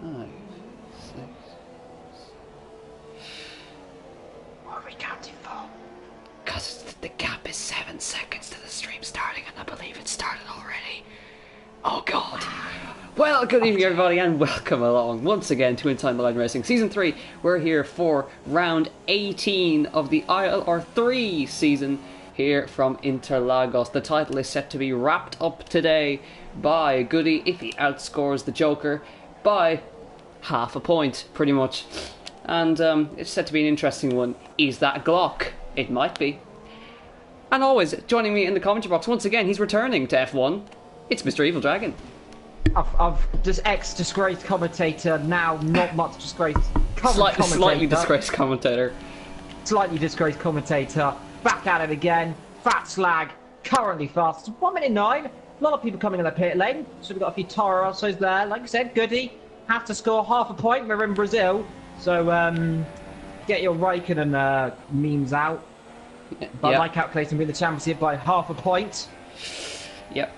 5, 6. What are we counting for? Because the gap is 7 seconds to the stream starting, and I believe it started already. Oh god. Well, good evening everybody, and welcome along once again to In Time Line Racing Season 3. We're here for round 18 of the ILR3 season here from Interlagos. The title is set to be wrapped up today by Goody if he outscores the Joker by half a point, pretty much. And it's set to be an interesting one. Is that Glock? It might be. And always, joining me in the commentary box once again, he's returning to F1. It's Mr. Evil Dragon. I've just ex-disgraced commentator, now not much disgraced commentator. Slightly disgraced commentator. Slightly disgraced commentator. Back at it again. Fat slag. Currently fast. 1 minute 9. A lot of people coming in the pit lane. So we've got a few Toro Rossos there. Like I said, Goody. Have to score half a point. We're in Brazil. So get your Raikkonen memes out. But yep. my calculation win the championship by half a point. Yep.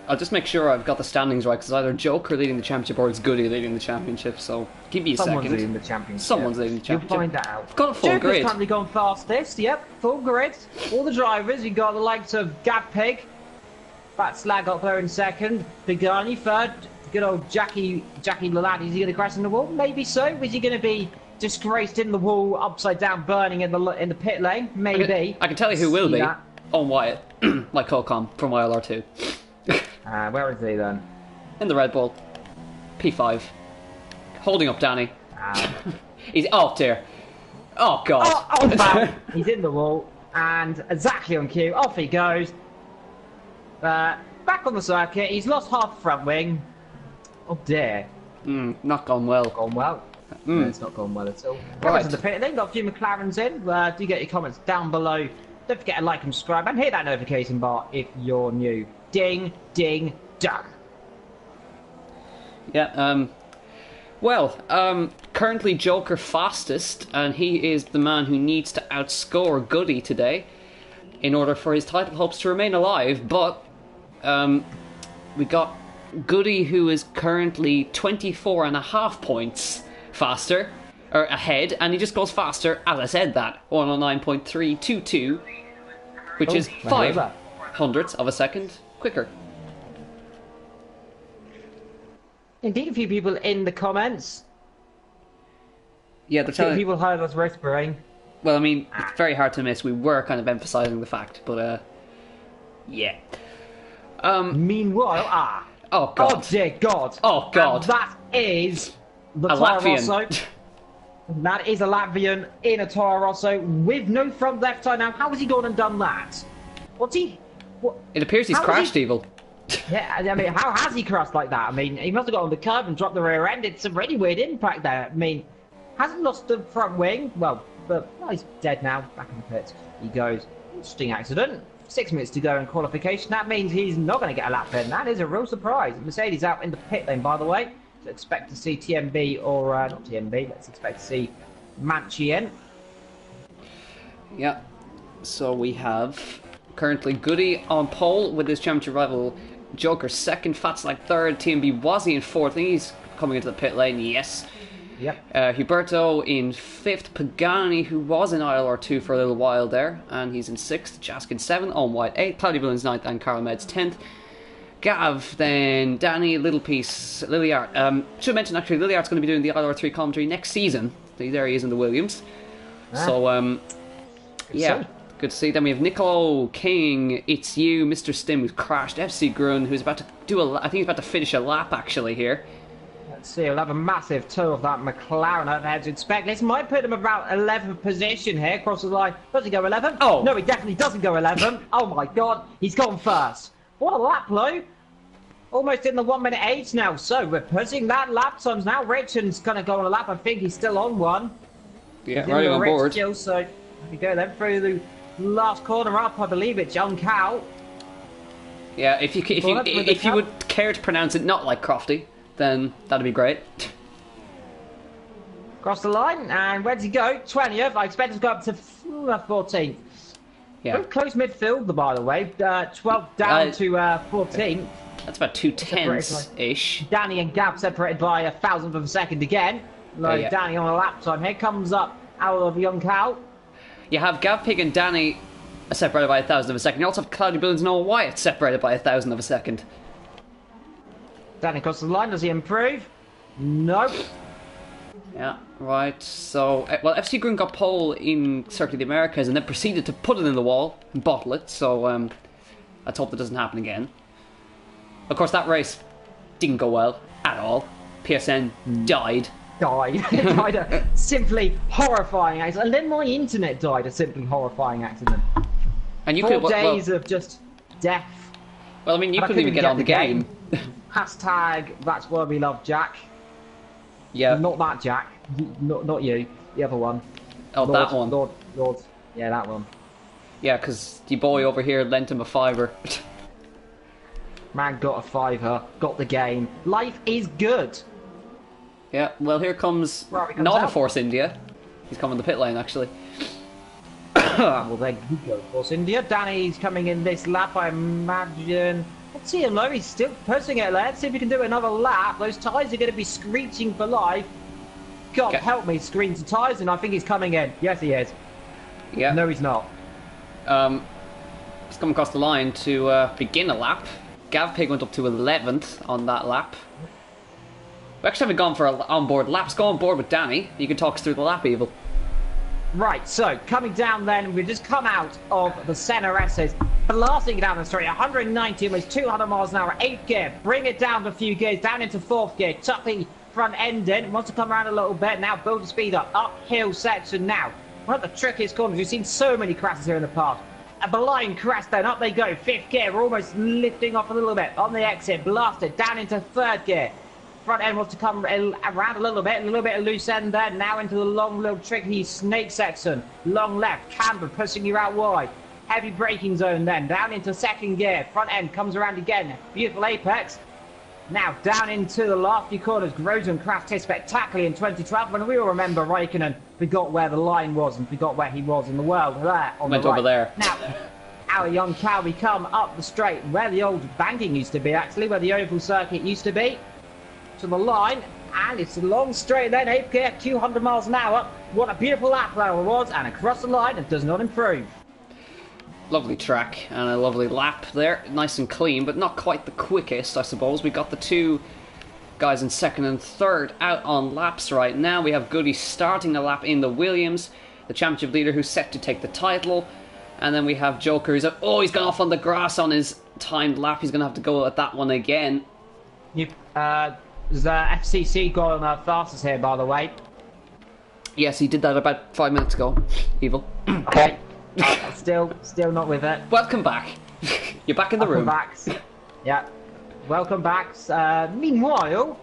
I'll just make sure I've got the standings right, because either Joker leading the championship or it's Goody leading the championship, so give me a second. Someone's leading the championship. Someone's leading the championship. You'll find that out. I've got a full Joker's grid. currently gone fastest, yep, full grid. All the drivers, you've got the likes of Gab Pig, Fat Slag up there in second, Pagani third, good old Jackie Lalade. Is he going to crash in the wall? Maybe so. Is he going to be disgraced in the wall, upside down, burning in the pit lane? Maybe. I can tell you who will be. That. Owen Wyatt, like Colcom from ILR2. Where is he then? In the Red Bull. P5. Holding up Danny. He's... Oh, dear. Oh, God. Oh, wow. He's in the wall. And exactly on cue. Off he goes. Back on the circuit. He's lost half the front wing. Oh, dear. Not gone well. Gone well. No, it's not gone well at all. Right. To the pit lane. Got a few McLarens in. Do get your comments down below. Don't forget to like and subscribe. And hit that notification bar if you're new. Ding, ding, dong. Yeah, currently Joker fastest, and he is the man who needs to outscore Goody today in order for his title hopes to remain alive, but we got Goody, who is currently 24.5 points faster, or ahead, and he just goes faster, as I said that, 109.322, which is 5 hundredths of a second quicker. Indeed, a few people in the comments. Yeah, they're telling people heard us whispering. Well, I mean, it's very hard to miss. We were kind of emphasising the fact, but yeah. Meanwhile, oh God! Oh dear God! Oh God! And that is the a Toro Latvian. Rosso. That is a Latvian in a Toro Rosso with no front left tire. Now, how has he gone and done that? What's he? What? It appears he's crashed, Evil. Yeah, I mean, how has he crashed like that? I mean, he must have got on the curb and dropped the rear end. It's a really weird impact there. I mean, hasn't lost the front wing. Well, he's dead now. Back in the pits. He goes. Interesting accident. 6 minutes to go in qualification. That means he's not going to get a lap in. That is a real surprise. Mercedes out in the pit lane, by the way. So expect to see TMB or not TMB. Let's expect to see Manchi in. Yeah. So we have currently Goody on pole with his championship rival Joker second, Fats like third, TMB Wazzy in fourth. I think he's coming into the pit lane, yes. Yep. Huberto in fifth, Pagani, who was in ILR2 for a little while there, and he's in sixth, Jaskin seventh, Owen White eighth, Cloudy Villains ninth, and Carl Meds 10th. Gav, then Danny, Little Piece, Liliard. Should mention actually, Liliard's going to be doing the ILR3 commentary next season. There he is in the Williams. So, yeah. Good to see. Then we have Nicolo, King, It's You, Mr. Stim, who's crashed, FC Grun, who's about to do I think he's about to finish a lap actually here. Let's see, we'll have a massive toe of that McLaren overhead to inspect. This might put him about 11th position here, across the line. Does he go 11? Oh! No, he definitely doesn't go 11. Oh my God, he's gone first. What a lap, Lo. Almost in the 1 minute 8 now. So we're pushing that lap times now. Richard's going to go on a lap. I think he's still on one. Yeah, right on board. Still, so we go then through the last corner up, I believe it's Young Cow. Yeah, if you would care to pronounce it not like Crofty, then that'd be great. Across the line, and where does he go? 20th. I expect him to go up to 14th. Yeah. Very close midfield, by the way. 12th down to 14th. That's about 2/10-ish. Danny and Gav separated by 1,000th of a second again. Like yeah. Danny on a lap time. Here comes up out of Young Cow. You have Gav Pig and Danny separated by 1,000th of a second. You also have Cloudy Balloons and Noah Wyatt separated by 1,000th of a second. Danny across the line. Does he improve? Nope. Yeah, right. So, well, FC Green got pole in Circuit of the Americas and then proceeded to put it in the wall and bottle it. So, let's hope that doesn't happen again. Of course, that race didn't go well at all. PSN died. Died a simply horrifying accident. And then my internet died a simply horrifying accident. And you 4 days of just death. Well, I mean, you couldn't even get on the game. Hashtag that's why we love Jack. Yeah. Not that Jack. Not you. The other one. Oh, Lord, that one. Lord. Yeah, that one. Yeah, because your boy over here lent him a $5. Man got a $5. Got the game. Life is good. Yeah, well, here comes not a Force India. He's coming the pit lane, actually. Well, there you go, Force India. Danny's coming in this lap, I imagine. Let's see him though. He's still pushing it. Let's see if we can do another lap. Those tyres are going to be screeching for life. God help me, screens and tyres, and I think he's coming in. Yes, he is. Yeah. No, he's not. He's come across the line to begin a lap. Gav Pig went up to 11th on that lap. We actually haven't gone for on-board laps. Go on board with Danny. You can talk us through the lap, Evil. Right, so coming down then, we've just come out of the center S's, blasting down the straight, 190, almost 200 miles an hour, 8th gear, bring it down a few gears, down into 4th gear, tuck the front end in, wants to come around a little bit, now build the speed up, uphill section now. One of the trickiest corners, we've seen so many crashes here in the past. A blind crash then, up they go, 5th gear, we're almost lifting off a little bit, on the exit, blasted, down into 3rd gear. Front end wants to come around a little bit of loose end there, now into the long little tricky snake section, long left, camber pushing you out wide, heavy braking zone then, down into 2nd gear, front end comes around again, beautiful apex, now down into the last few corners. Grosjean crashed here spectacularly in 2012, and we all remember Raikkonen forgot where the line was and forgot where he was in the world, there on Went the right. over there. Now, our young cow, we come up the straight, where the old banking used to be actually, where the oval circuit used to be, to the line, and it's a long straight then, 8th gear, 200 miles an hour. What a beautiful lap that was, and across the line, it does not improve. Lovely track and a lovely lap there, nice and clean, but not quite the quickest, I suppose. We got the two guys in 2nd and 3rd out on laps right now. We have Goody starting a lap in the Williams, the championship leader who's set to take the title, and then we have Joker who's he's gone off on the grass on his timed lap. He's going to have to go at that one again. There's FCC going fastest here, by the way. Yes, he did that about 5 minutes ago. Evil. Okay. Still not with it. Welcome back. You're back in the room. Yeah. Welcome back. Meanwhile,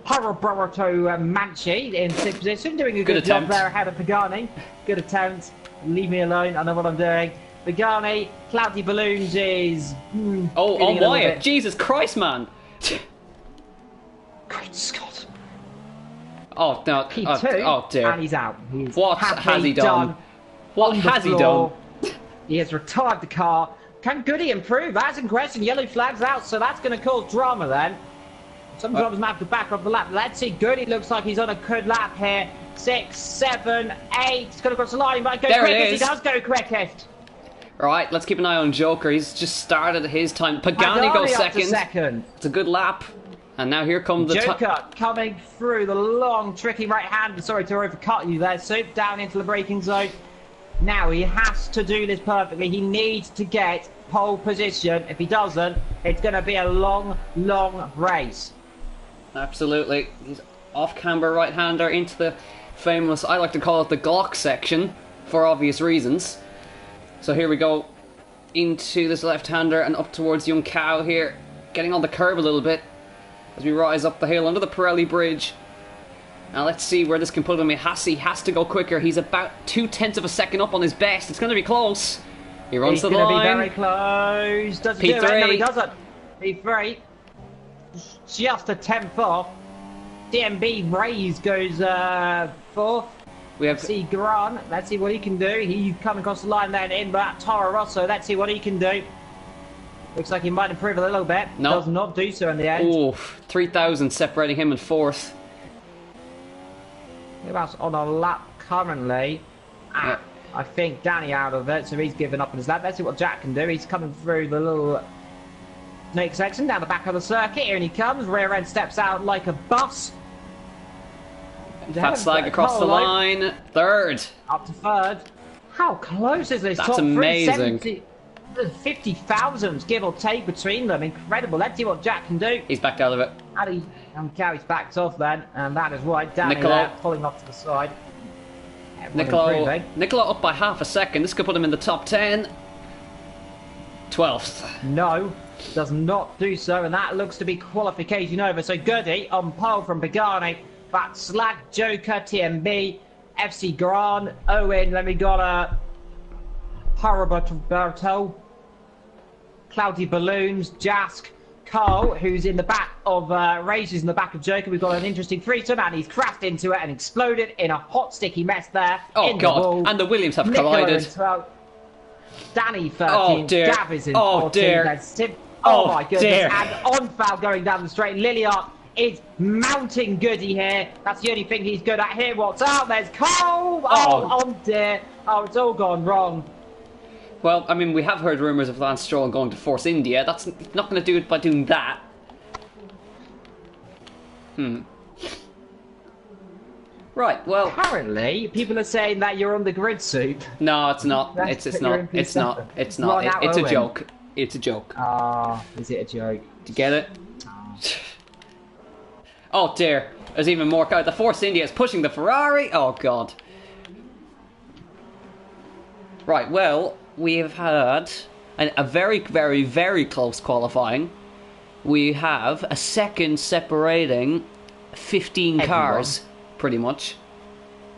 Roberto Manchi in 6th position, doing a good job there ahead of Pagani. Good attempt. Leave me alone. I know what I'm doing. Pagani, Cloudy Balloons is... on Wyatt. Jesus Christ, man. Great Scott. Oh, no. P2, oh, dear. and he's out. What has he done? What has he done? He has retired the car. Can Goody improve? That's in question. Yellow flag's out, so that's going to cause drama then. Some drivers might have to back off the lap. Let's see. Goody looks like he's on a good lap here. 6, 7, 8. He's going to cross the line. He might go quickest. He does go quickest. Right, let's keep an eye on Joker. He's just started his time. Pagani goes second. It's a good lap. And now here comes the Joker coming through the long, tricky right hand. Sorry to overcut you there. Soup down into the braking zone. Now he has to do this perfectly. He needs to get pole position. If he doesn't, it's going to be a long, long race. Absolutely. He's off-camber right-hander into the famous, I like to call it the Glock section, for obvious reasons. So here we go into this left-hander and up towards Young Cow here, getting on the curb a little bit as we rise up the hill under the Pirelli bridge. Now let's see where this can put him. He has to go quicker. He's about 2/10 of a second up on his best. It's going to be close. He runs the line. He's going to be very close. Does he do it? No, he doesn't. P3. Just a 10th off. DMB Rays goes 4th. Let's see Gran. Let's see what he can do. He's coming across the line then in, but Toro Rosso. Let's see what he can do. Looks like he might improve a little bit. No. Does not do so in the end. Oh, 3,000 separating him in fourth. Who else on a lap currently? Yeah. I think Danny out of it, so he's given up on his lap. Let's see what Jack can do. He's coming through the little snake section down the back of the circuit. Here he comes. Rear end steps out like a bus. Fat slag across the line. Third. Up to third. How close is this? That's top amazing. 50,000, give or take, between them. Incredible. Let's see what Jack can do. He's backed out of it. And Gary's backed off then, and that is right. Danny Niccolo. there, pulling off to the side. Niccolo up by half a second. This could put him in the top 10. 12th. No, does not do so, and that looks to be qualification over. So Goody on pole from Pagani, Fat Slag, Joker, TMB, FC Gran, Owen, then we got a Haraberto, Cloudy Balloons, Jask, Carl, who's in the back of Rages in the back of Joker. We've got an interesting threesome, and he's crashed into it and exploded in a hot, sticky mess there. Oh, in God. The wall. And the Williams have Nicola collided. Danny 13th, Oh, dear. Gav is in Oh, 14th. dear. Oh, my goodness. Dear. And on foul going down the straight. Lilliard is mounting Goody here. That's the only thing he's good at here. What's out? There's Cole. Oh, dear. Oh, it's all gone wrong. Well, I mean, we have heard rumours of Lance Stroll going to Force India. That's not going to do it by doing that. Right, well... Apparently, people are saying that you're on the grid soup. No, it's not. It's not. It's not. It's not. It's a joke. It's a joke. Ah, is it a joke? Do you get it? Oh dear. There's even more. The Force India is pushing the Ferrari. Oh god. Right, well, we have had a very, very, very close qualifying. We have a second separating 15 cars, pretty much.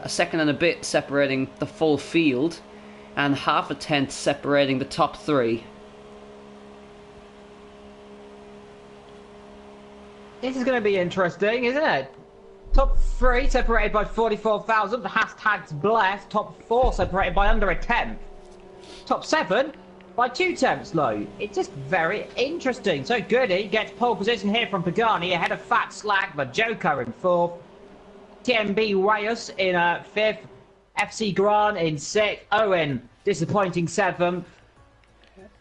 A second and a bit separating the full field, and half a tenth separating the top three. This is going to be interesting, isn't it? Top 3 separated by 44,000. The hashtags blessed. Top 4 separated by under a tenth. Top 7 by 2/10 low. It's just very interesting. So Goody gets pole position here from Pagani ahead of Fat Slag, the Joker in 4th. TMB Wayus in 5th. FC Gran in 6th. Owen, disappointing 7th.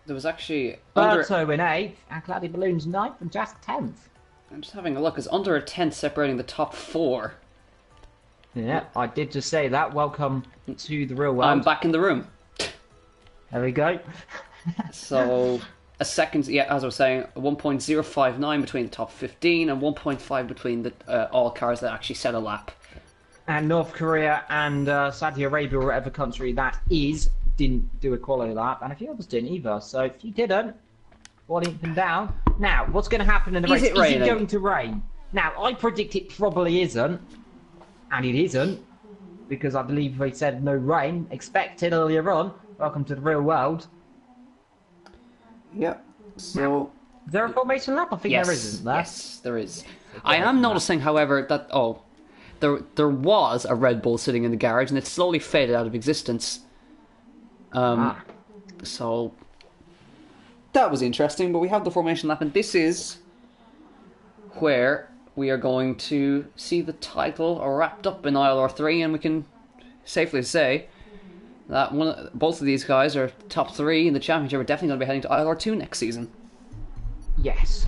There was actually... Berto in 8th. And Cloudy Balloons 9th and Jask 10th. I'm just having a look. It's under a tenth separating the top 4. Yeah, I did just say that. Welcome to the real world. I'm back in the room. There we go. So, a second, yeah, as I was saying, 1.059 between the top 15 and 1.5 between the all cars that actually set a lap. And North Korea and Saudi Arabia, or whatever country that is, didn't do a quality lap, and a few others didn't either. So if you didn't, falling up and down. Now, what's going to happen in the race? Is it going to rain? Now, I predict it probably isn't, and it isn't, because I believe they said no rain expected earlier on. Welcome to the real world. Yep. So, is there a formation lap? I think there isn't there. Yes, there is. I am noticing, however, that there was a Red Bull sitting in the garage, and it slowly faded out of existence. So that was interesting. But we have the formation lap, and this is where we are going to see the title wrapped up in ILR3, and we can safely say that both of these guys are top 3 in the championship. We're definitely going to be heading to ILR2 next season. Yes.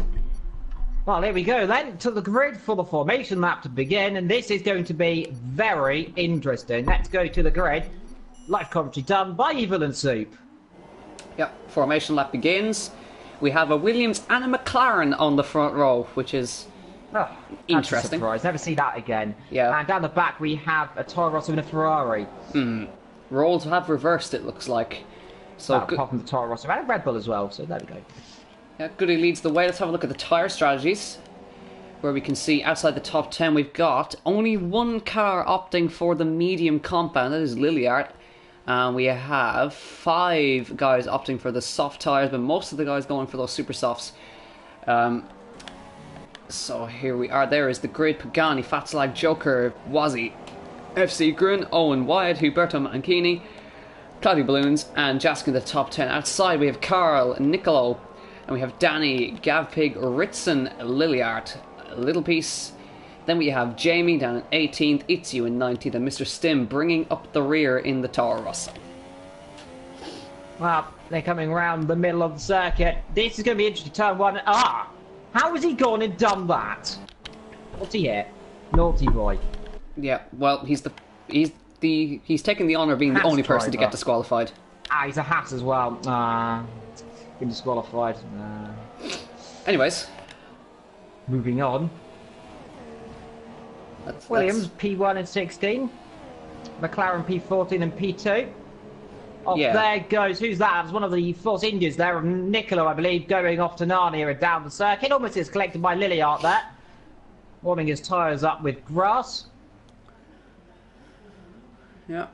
Well, here we go then, to the grid for the formation lap to begin, and this is going to be very interesting. Let's go to the grid. Live commentary done by Evil and Soup. Yep, formation lap begins. We have a Williams and a McLaren on the front row, which is interesting. Surprise. Never see that again. Yeah. And down the back we have a Toro Rosso and a Ferrari. Roles have reversed, it looks like. So apart from the Toro Rosso and a Red Bull as well, so there we go. Yeah, Goody leads the way. Let's have a look at the tyre strategies, where we can see outside the top 10 we've got only one car opting for the medium compound, that is Lilliard. And we have 5 guys opting for the soft tyres, but most of the guys going for those super softs. So here we are. There is the grid. Pagani, Fat Slag, Joker, Wazzy, FC Gran, Owen Wyatt, Huberto Mancini, Cloudy Balloons, and Jask in the top 10. Outside we have Carl, Niccolo, And we have Danny, Gavpig, Ritson, Liliart, Little Piece. Then we have Jamie down in 18th, Itzu in 19th, and Mr. Stim bringing up the rear in the Toro Rosso. Well, they're coming round the middle of the circuit. This is going to be interesting. Turn one. Ah! How has he gone and done that? What's he hit? Naughty boy. Yeah, well, he's taken the honour of being the only person to get disqualified. Ah, he's a hat as well. Been disqualified. Anyways. Moving on. Williams, P1 and 16. McLaren, P14 and P2. Off there goes, who's that? It's one of the Force Indians there, of Niccolo, I believe, going off to Narnia and down the circuit. Almost is collected by Liliart there. Warming his tyres up with grass. Yeah.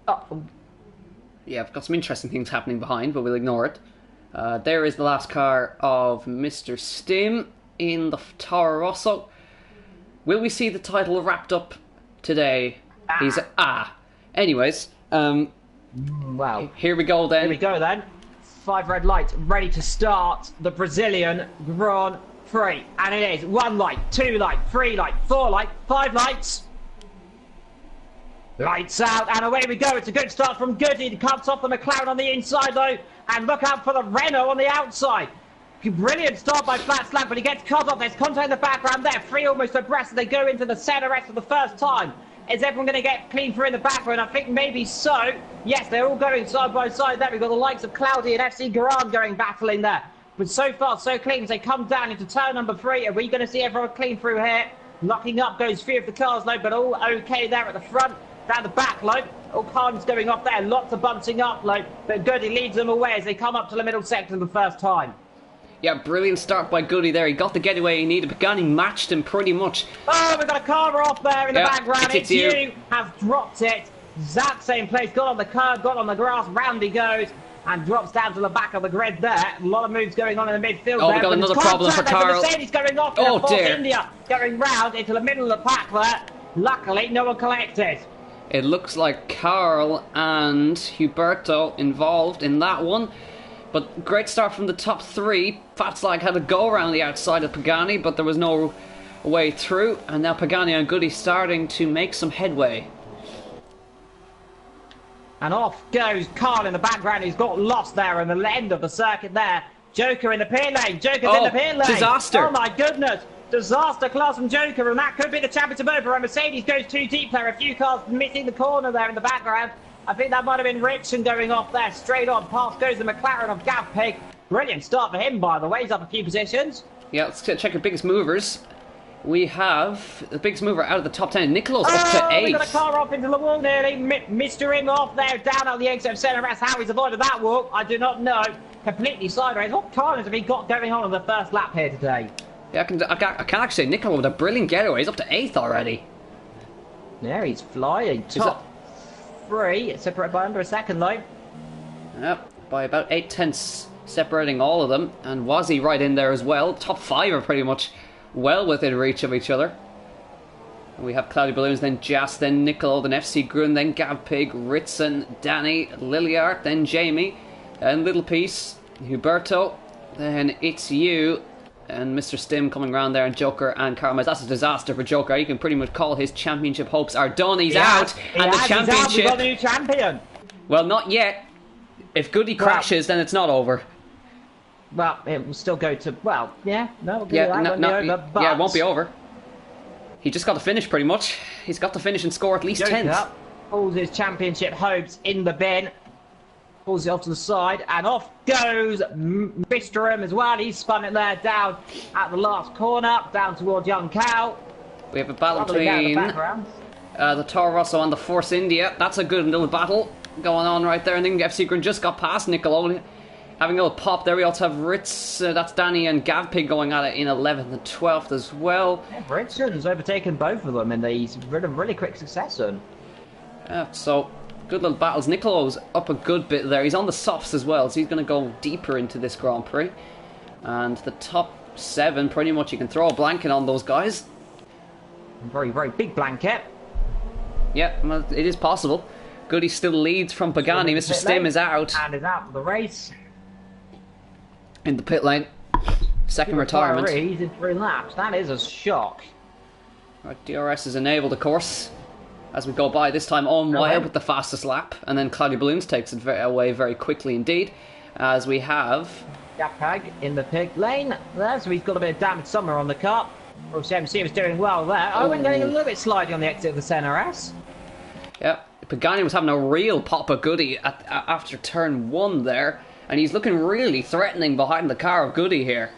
Oh. Yeah, I've got some interesting things happening behind, but we'll ignore it. There is the last car of Mr. Stim in the Toro Rosso. Will we see the title wrapped up today? Anyways, wow. Here we go then. Here we go then. 5 red lights ready to start the Brazilian Grand Prix. And it is 1 light, 2 light, 3 light, 4 light, 5 lights. Lights out, and away we go. It's a good start from Goody. It cuts off the McLaren on the inside, though. And look out for the Renault on the outside. Brilliant start by Flat Slap, but he gets cut off. There's contact in the background there. 3 almost abreast as they go into the center rest for the first time. Is everyone going to get clean through in the background? I think maybe so. Yes, they're all going side by side there. We've got the likes of Cloudy and FC Gran going battling there. But so far, so clean as they come down into turn number 3. Are we going to see everyone clean through here? Locking up goes 3 of the cars, though, but all okay there at the front. Down the back, low. All cars going off there. Lots of bunting up, low. But Goody leads them away as they come up to the middle sector for the first time. Yeah, brilliant start by Goody there. He got the getaway he needed. Pagani matched him pretty much. Oh, we've got a car off there in the background. It's you. Has dropped it. Exact same place. Got on the curb, got on the grass. Round he goes. And drops down to the back of the grid there. A lot of moves going on in the midfield there. We got another problem for Carl. Mercedes going off. Oh, dear. India going round into the middle of the pack there. Luckily, no one collected. It looks like Carl and Huberto involved in that one. But great start from the top 3. Fatslag had to go around the outside of Pagani, but there was no way through. And now Pagani and Goody starting to make some headway. And off goes Carl in the background. He's got lost there in the end of the circuit there. Joker in the pit lane. Joker's in the pit lane. Disaster. Oh my goodness. Disaster class from Joker, and that could be the championship over. And Mercedes goes too deep there. A few cars missing the corner there in the background. I think that might have been Richson going off there. Straight on. Past goes the McLaren of Gavpig. Brilliant start for him, by the way. He's up a few positions. Yeah, let's check our biggest movers. We have the biggest mover out of the top 10. Nicolo's up to 8. We got a car off into the wall nearly. Mr. Him off there, down at the exit of centre. That's how he's avoided that walk. I do not know. Completely sideways. What carnage have he got going on in the first lap here today? Yeah, I can actually say Nicolo with a brilliant getaway. He's up to 8th already. Yeah, he's flying. Top 3, separated by under a second though. Yep, by about 8/10 separating all of them. And Wazzy right in there as well. Top 5 are pretty much well within reach of each other. And we have Cloudy Balloons, then Jas, then Nicolo, then FC Grun, then Gavpig, Ritson, Danny, Liliart, then Jamie, and Little Piece, Huberto, then It's You, and Mr. Stim coming around there, and Joker and Carmaz. That's a disaster for Joker. You can pretty much call his championship hopes are done. He's out, and the championship. We've got a new champion. Well, not yet. If Goody crashes, then it's not over. Well, it will still go to. Well, yeah, no, yeah, it won't be over. He just got to finish, pretty much. He's got to finish and score at least 10th. Pulls his championship hopes in the bin. Pulls it off to the side, and off goes Mr. as well. He's spun it there down at the last corner, down towards Young Cow. We have a battle between the Toro Rosso and the Force India. That's a good little battle going on right there. I think FC Grun just got past Nicolo, having a little pop there. We also have Ritz, that's Danny and Gavpig going at it in 11th and 12th as well. Yeah, Richard's overtaken both of them in these really quick succession. So good little battles. Nicolo's up a good bit there. He's on the softs as well, so he's going to go deeper into this Grand Prix. And the top 7, pretty much you can throw a blanket on those guys. Very, very big blanket. Yeah, well, it is possible. Goody still leads from Pagani. Mr. Stim is out. And is out of the race. In the pit lane. Second retirement. He's in 3 laps. That is a shock. Right, DRS is enabled, of course. As we go by, this time on wire with the fastest lap. And then Cloudy Balloons takes it away very quickly indeed. As we have... Japag in the pit lane there, so he's got a bit of damage somewhere on the car. R17 was doing well there. Owen getting a little bit slidey on the exit of the CNRS. Yep, Pagani was having a real pop of Goody after turn 1 there. And he's looking really threatening behind the car of Goody here.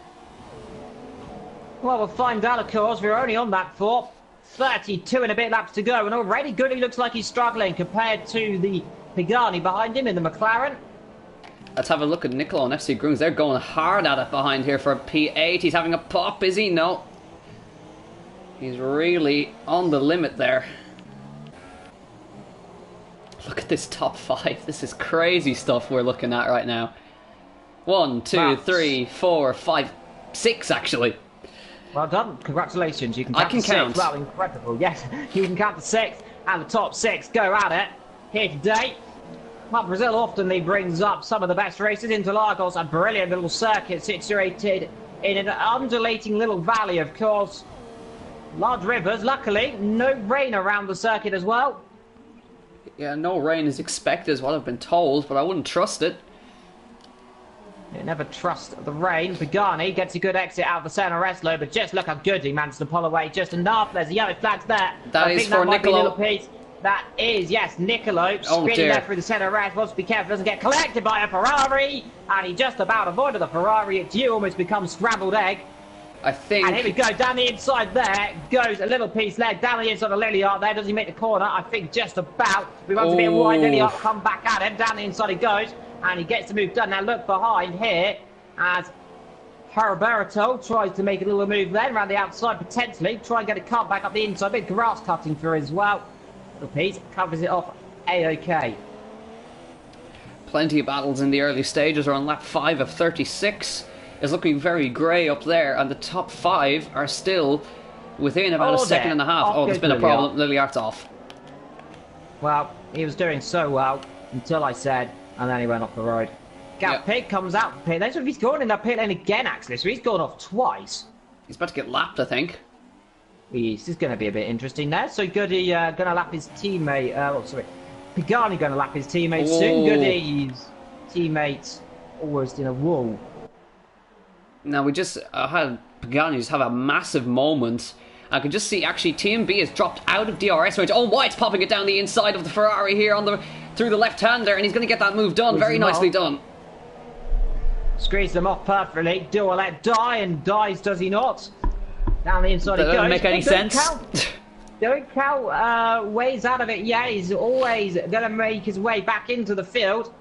Well, we'll find out, of course. We're only on that for 32 and a bit laps to go. And already Goody looks like he's struggling compared to the Pagani behind him in the McLaren. Let's have a look at Nicola and FC Grooms. They're going hard at it behind here for P8. He's having a pop, is he? No. He's really on the limit there. Look at this top 5. This is crazy stuff we're looking at right now. 1, 2, 3, 4, 5, 6 actually. Well done. Congratulations. You can count I can count. 6. Well, incredible. Yes, you can count the 6 and the top 6 go at it here today. Well, Brazil often brings up some of the best races. Interlagos, a brilliant little circuit situated in an undulating little valley, of course. Large rivers, luckily, no rain around the circuit as well. Yeah, no rain is expected is what I've been told, but I wouldn't trust it. You never trust the rain. Pagani gets a good exit out of the center rest low, but just look how good he managed to pull away just enough. There's the yellow flags there. That is for Nicolo. That is, yes, Nicolo speeding there through the centre rest. Wants to be careful, doesn't get collected by a Ferrari. And he just about avoided the Ferrari. It's you almost becomes scrambled egg. I think... And here we go, down the inside there. Goes a little piece leg down the inside of Lilliard there. Does he make the corner? I think just about. We want to be wide. Lilliard come back at him. Down the inside he goes. And he gets the move done. Now look behind here as Heriberto tries to make a little move then around the outside potentially. Try and get a cut back up the inside. Bit grass cutting through as well. Little piece covers it off A-OK. Plenty of battles in the early stages. Are on lap 5 of 36. It's looking very grey up there, and the top 5 are still within about a second and a half. Oh, there's been a problem. Lilliard's off. Well, he was doing so well until I said, and then he went off the road. Pig comes out the pit lane. So he's going in that pit lane again, actually. So he's gone off twice. He's about to get lapped, I think. This is going to be a bit interesting there. So Goody going to lap his teammate. Pagani going to lap his teammate soon. Goody's teammates almost in a wall. Now we just had Pagani just have a massive moment. I can just see actually TMB has dropped out of DRS range. Oh, White's popping it down the inside of the Ferrari here through the left hander, and he's going to get that move done. Very nicely done. Squeeze them off perfectly. Do all that die, and dies, does he not? Down the inside that he goes. Doesn't make any sense. Don't count ways out of it. Yeah, he's always going to make his way back into the field.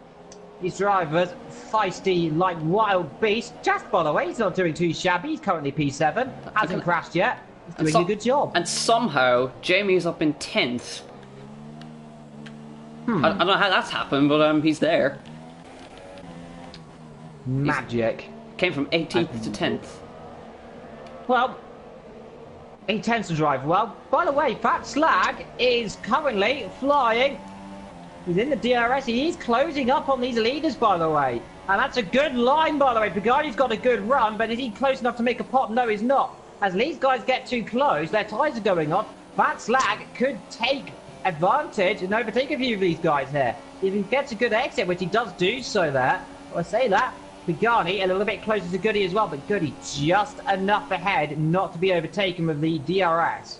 These drivers, feisty like wild beasts. Just by the way, he's not doing too shabby. He's currently P7. Hasn't crashed yet. He's doing a good job. And somehow, Jamie's up in 10th. I don't know how that's happened, but he's there. Magic. Came from 18th to 10th. Well, he tends to drive well. By the way, Fat Slag is currently flying. He's in the DRS. He is closing up on these leaders, by the way. And that's a good line, by the way. Pagani's got a good run, but is he close enough to make a pop? No, he's not. As these guys get too close, their tyres are going on. Fat Slag could take advantage and overtake a few of these guys here. If he gets a good exit, which he does do so there, I say that. Pagani a little bit closer to Goody as well, but Goody just enough ahead not to be overtaken with the DRS.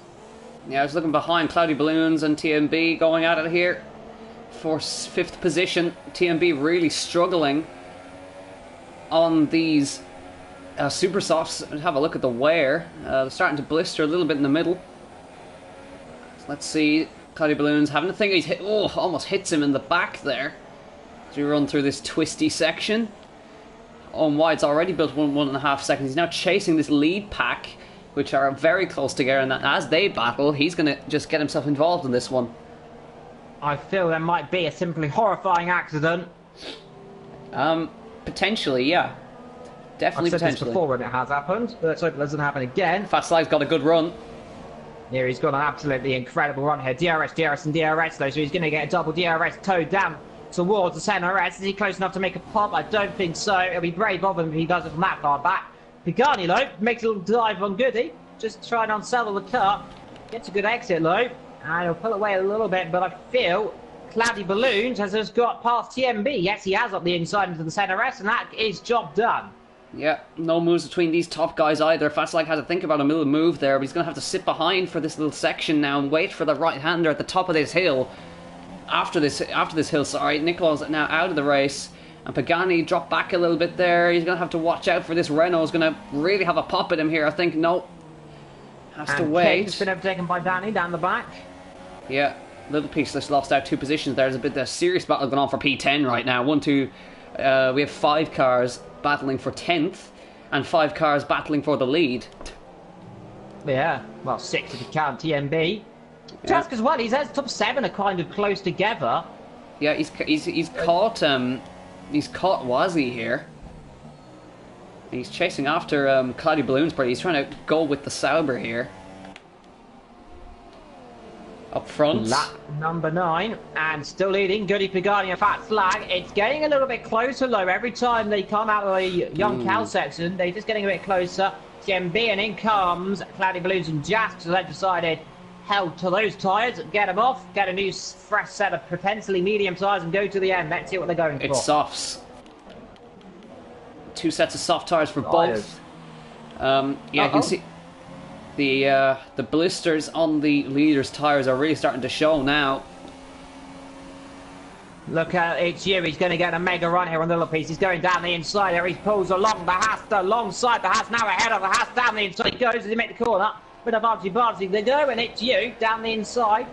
Yeah, I was looking behind Cloudy Balloons and TMB going at it here for 5th position. TMB really struggling on these super softs. Have a look at the wear. They're starting to blister a little bit in the middle. So let's see. Cloudy Balloons having a thing. He's hit. Oh, almost hits him in the back there as we run through this twisty section. On White's already built 1.5 seconds. He's now chasing this lead pack, which are very close together, and as they battle, he's going to just get himself involved in this one. I feel there might be a simply horrifying accident. Potentially, yeah. Definitely I've said potentially. this before when it has happened, but let's hope it doesn't happen again. Fat Slag's got a good run. Here he's got an absolutely incredible run here. DRS, and DRS though, so he's going to get a double DRS towed down towards the centre S. Is he close enough to make a pop? I don't think so. It'll be brave of him if he does it from that far back. Pagani, though, makes a little dive on Goody. Just trying to unsettle the car. Gets a good exit, though. And he'll pull away a little bit, but I feel Cloudy Balloons has just got past TMB. Yes, he has up the inside into the centre S, and that is job done. Yeah, no moves between these top guys either. Fastlag had to think about a little move there, but he's going to have to sit behind for this little section now and wait for the right-hander at the top of this hill. After this hill, sorry. Nicolo's now out of the race, and Pagani dropped back a little bit there. He's going to have to watch out for this. Renault's going to really have a pop at him here, I think. No, has to wait. Kate's been overtaken by Danny down the back. Yeah, Little Piece just lost out 2 positions. There's a bit of serious battle going on for P10 right now. 1, 2, we have 5 cars battling for 10th, and 5 cars battling for the lead. Yeah, well, 6 if you count TMB. Just as well, he's top 7 are kind of close together. Yeah, he's caught Wazzy here. He's chasing after Cloudy Balloons, but he's trying to go with the Sauber here. Up front. Lap number 9, and still leading. Goody Pagani and Fat Flag. It's getting a little bit closer, though. Every time they come out of the young Cal section, they're just getting a bit closer. TMB, and in comes Cloudy Balloons and Jask, so they've decided, held to those tyres, get them off, get a new fresh set of potentially medium tyres, and go to the end. Let's see what they're going for. It's softs. 2 sets of soft tyres for both. Yeah, you can see the blisters on the leader's tyres are really starting to show now. Look at it's you. He's going to get a mega run here on the little piece. He's going down the inside there. He pulls along the Haas, alongside the Haas, now ahead of the Haas, down the inside he goes as he makes the corner. Bit of argy-bargy they go, and it's you down the inside.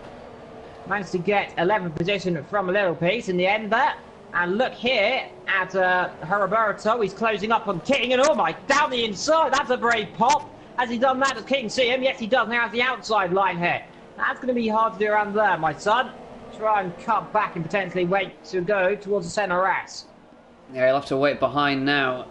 Managed to get 11th position from a little piece in the end there. And look here at Heriberto. He's closing up on King, and oh my, down the inside. That's a brave pop. Has he done that? Does King see him? Yes, he does. Now has the outside line here. That's going to be hard to do around there, my son. Try and cut back and potentially wait to go towards the centre S. Yeah, he'll have to wait behind now.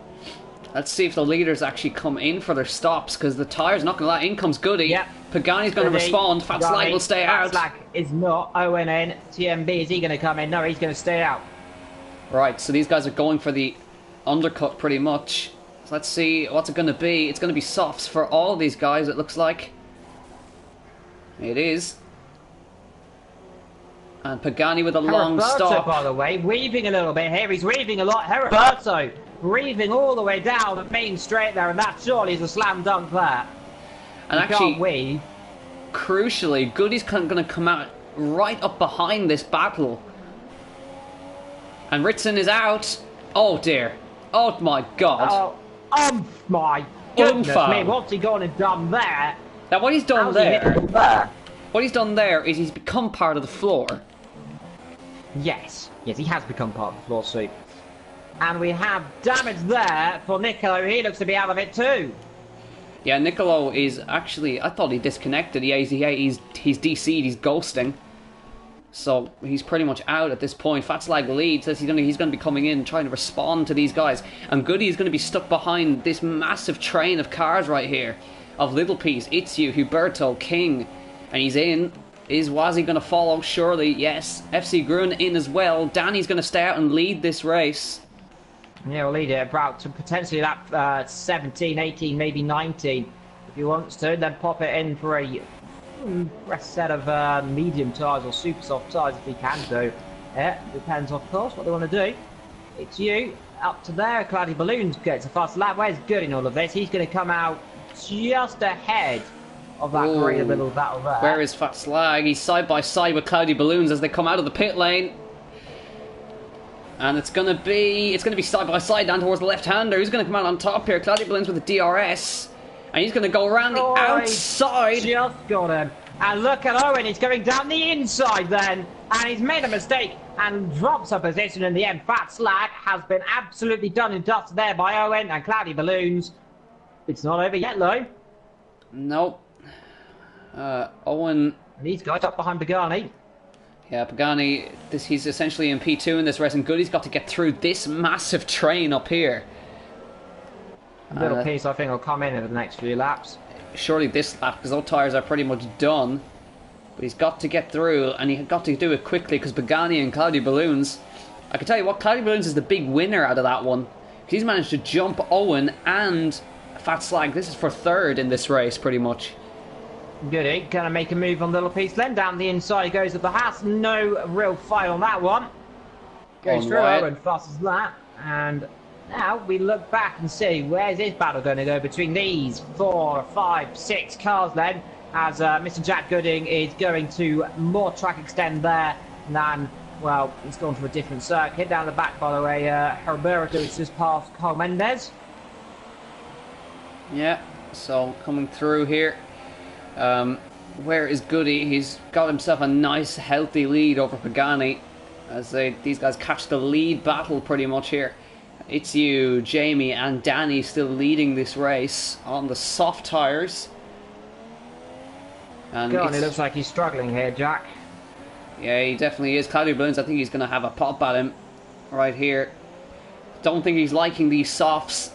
Let's see if the leaders actually come in for their stops, because the tyre's not going to let in. Comes Goody. Yep. Pagani's going to respond. Fat Slag will stay out. Fat Slag is not. Owen in. TMB, is he going to come in? No, he's going to stay out. Right, so these guys are going for the undercut pretty much. So let's see what's it going to be. It's going to be softs for all of these guys, it looks like. It is. And Pagani with a long stop. By the way, weaving a little bit here. He's weaving a lot. Heriberto weaving all the way down the main straight there, and that surely is a slam dunk there. And you actually, can't weave. Crucially, Goody's going to come out right up behind this battle. And Ritson is out. Oh dear. Oh my god. Oh my goodness me. What's he gone and done there? Now what he's done what he's done there is he's become part of the floor. Yes, he has become part of the floor sweep. And we have damage there for Nicolo. He looks to be out of it too. Yeah, Nicolo is actually, I thought he disconnected. Yeah, he's DC'd, he's ghosting. So he's pretty much out at this point. Fat Slag leads, says he's going to be coming in trying to respond to these guys. And Goody is going to be stuck behind this massive train of cars right here. Of Little Piece, Itzu, Huberto, King. And he's in. Is Wazzy going to follow? Surely, yes. FC Grun in as well. Danny's going to stay out and lead this race. Yeah, we'll lead it about to potentially that 17, 18, maybe 19. If he wants to, then pop it in for a fresh set of medium tyres or super soft tyres if he can do. Yeah, depends of course what they want to do. It's you, up to there. Cloudy Balloons gets a fast lap. Where's Good in all of this? He's going to come out just ahead of that great little battle there. Where is Fat Slag? He's side by side with Cloudy Balloons as they come out of the pit lane. And it's gonna be side by side down towards the left-hander. Who's gonna come out on top here? Cloudy Balloons with the DRS. And he's gonna go around the outside. Just got him. And look at Owen, he's going down the inside then. And he's made a mistake and drops a position in the end. Fat Slag has been absolutely done and dusted there by Owen and Cloudy Balloons. It's not over yet, though. Nope. Owen... And these guys up behind Pagani. Yeah, Pagani, he's essentially in P2 in this race, and Goody's got to get through this massive train up here. Little piece, I think, will come in over the next few laps. surely this lap, because those tyres are pretty much done. But he's got to get through, and he's got to do it quickly, because Pagani and Cloudy Balloons... I can tell you what, Cloudy Balloons is the big winner out of that one. He's managed to jump Owen and Fat Slag. This is for third in this race, pretty much. Goody, gonna make a move on Little Piece. Then down the inside he goes with the Haas. No real fight on that one. Goes through Owen, fastest lap. And now we look back and see where's this battle going to go between these 4, 5, 6 cars then. As Mr. Jack Gooding is going to more track extend there than... Well, he's gone to a different circuit. Down the back, by the way, Herberto is just past Carl Mendes. Yeah, so coming through here. Where is Goody? He's got himself a nice, healthy lead over Pagani. As these guys catch the lead battle pretty much here. It's you, Jamie, and Danny still leading this race on the soft tyres. And God, it looks like he's struggling here, Jack. Yeah, he definitely is. Cloudy Balloons, I think he's going to have a pop at him right here. Don't think he's liking these softs.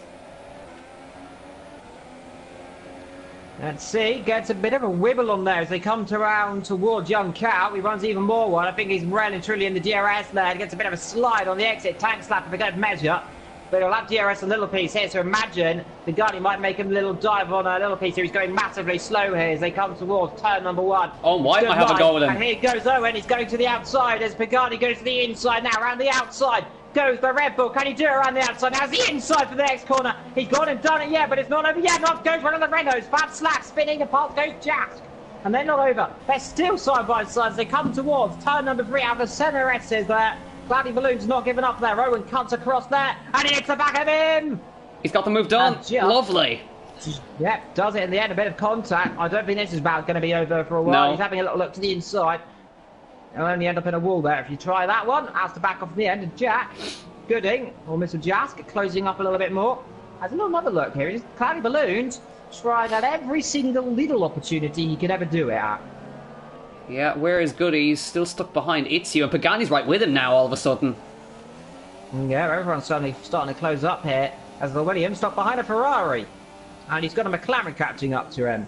Let's see, gets a bit of a wibble on there as they come around towards Young Cow. He runs even more one. I think he's well and truly in the DRS there. Gets a bit of a slide on the exit. Tank slap if a good measure. But he'll have DRS a Little Piece here, so imagine the Pagani might make him a little dive on a Little Piece here. He's going massively slow here as they come towards turn number 1. Oh, why might have a go with him? And here goes Owen. He's going to the outside as Pagani goes to the inside now. Around the outside goes the Red Bull. Can he do it around the outside? Now the inside for the next corner. He's gone and done it, yeah, but it's not over yet. Not goes for another Renault. Fat slap spinning apart goes Jack. And they're not over. They're still side by side as they come towards turn number 3 out of the centre S's there. Cloudy Balloon's not giving up there. Owen cuts across there, and he hits the back of him. He's got the move done. Lovely. Yep, does it in the end. A bit of contact. I don't think this is about going to be over for a while. No. He's having a little look to the inside. He'll only end up in a wall there if you try that one. Has to back off in the end. And Jack Gooding, or Mr. Jask, closing up a little bit more. Has another look here. It's Cloudy Balloons trying at every single little opportunity he could ever do it at. Yeah, where is Goody? He's still stuck behind Itzu, and Pagani's right with him now all of a sudden. Yeah, everyone's suddenly starting to close up here as the Williams stuck behind a Ferrari. And he's got a McLaren catching up to him.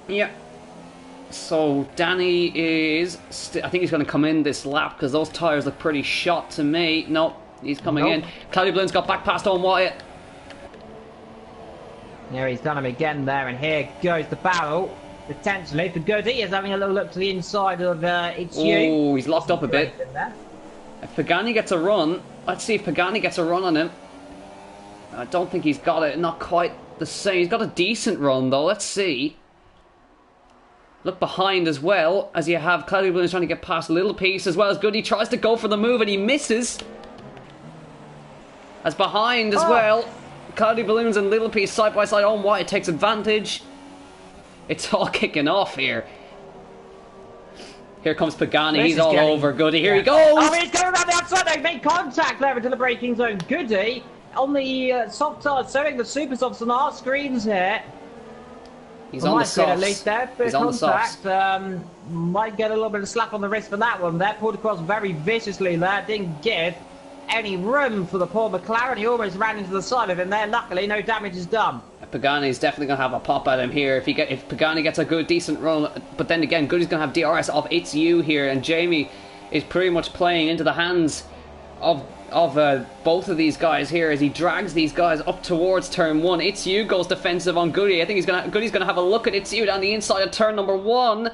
Yeah. So Danny is... I think he's going to come in this lap because those tyres look pretty shot to me. Nope, he's coming in. Cloudy Balloon's got back past Owen Wyatt. Yeah, he's done him again there, and here goes the battle. Potentially for Goody is having a little look to the inside of It's You. Oh, he's locked up a bit. If Pagani gets a run, let's see if Pagani gets a run on him. I don't think he's got it. Not quite the same. He's got a decent run though. Let's see. Look behind as well as you have Cloudy Balloons trying to get past Little Piece as well as Goody tries to go for the move and he misses. As behind as well, Cloudy Balloons and Little Piece side by side. On White takes advantage. It's all kicking off here. Here comes Pagani. He's all over Goody. Here he goes. Oh, he's going around the outside. They've made contact there into the braking zone. Goody on the soft tires, showing the super softs on our screens here. He's on the softs. At least there. He's on contact. The softs. Might get a little bit of slap on the wrist for that one. There, pulled across very viciously there. Didn't give any room for the poor McLaren. He almost ran into the side of him there. Luckily, no damage is done. Pagani's definitely going to have a pop at him here if Pagani gets a good decent run. But then again, Goody's going to have DRS of It's You here, and Jamie is pretty much playing into the hands of both of these guys here as he drags these guys up towards turn 1. It's You goes defensive on Goody. I think Goody's going to have a look at It's You down the inside of turn number 1.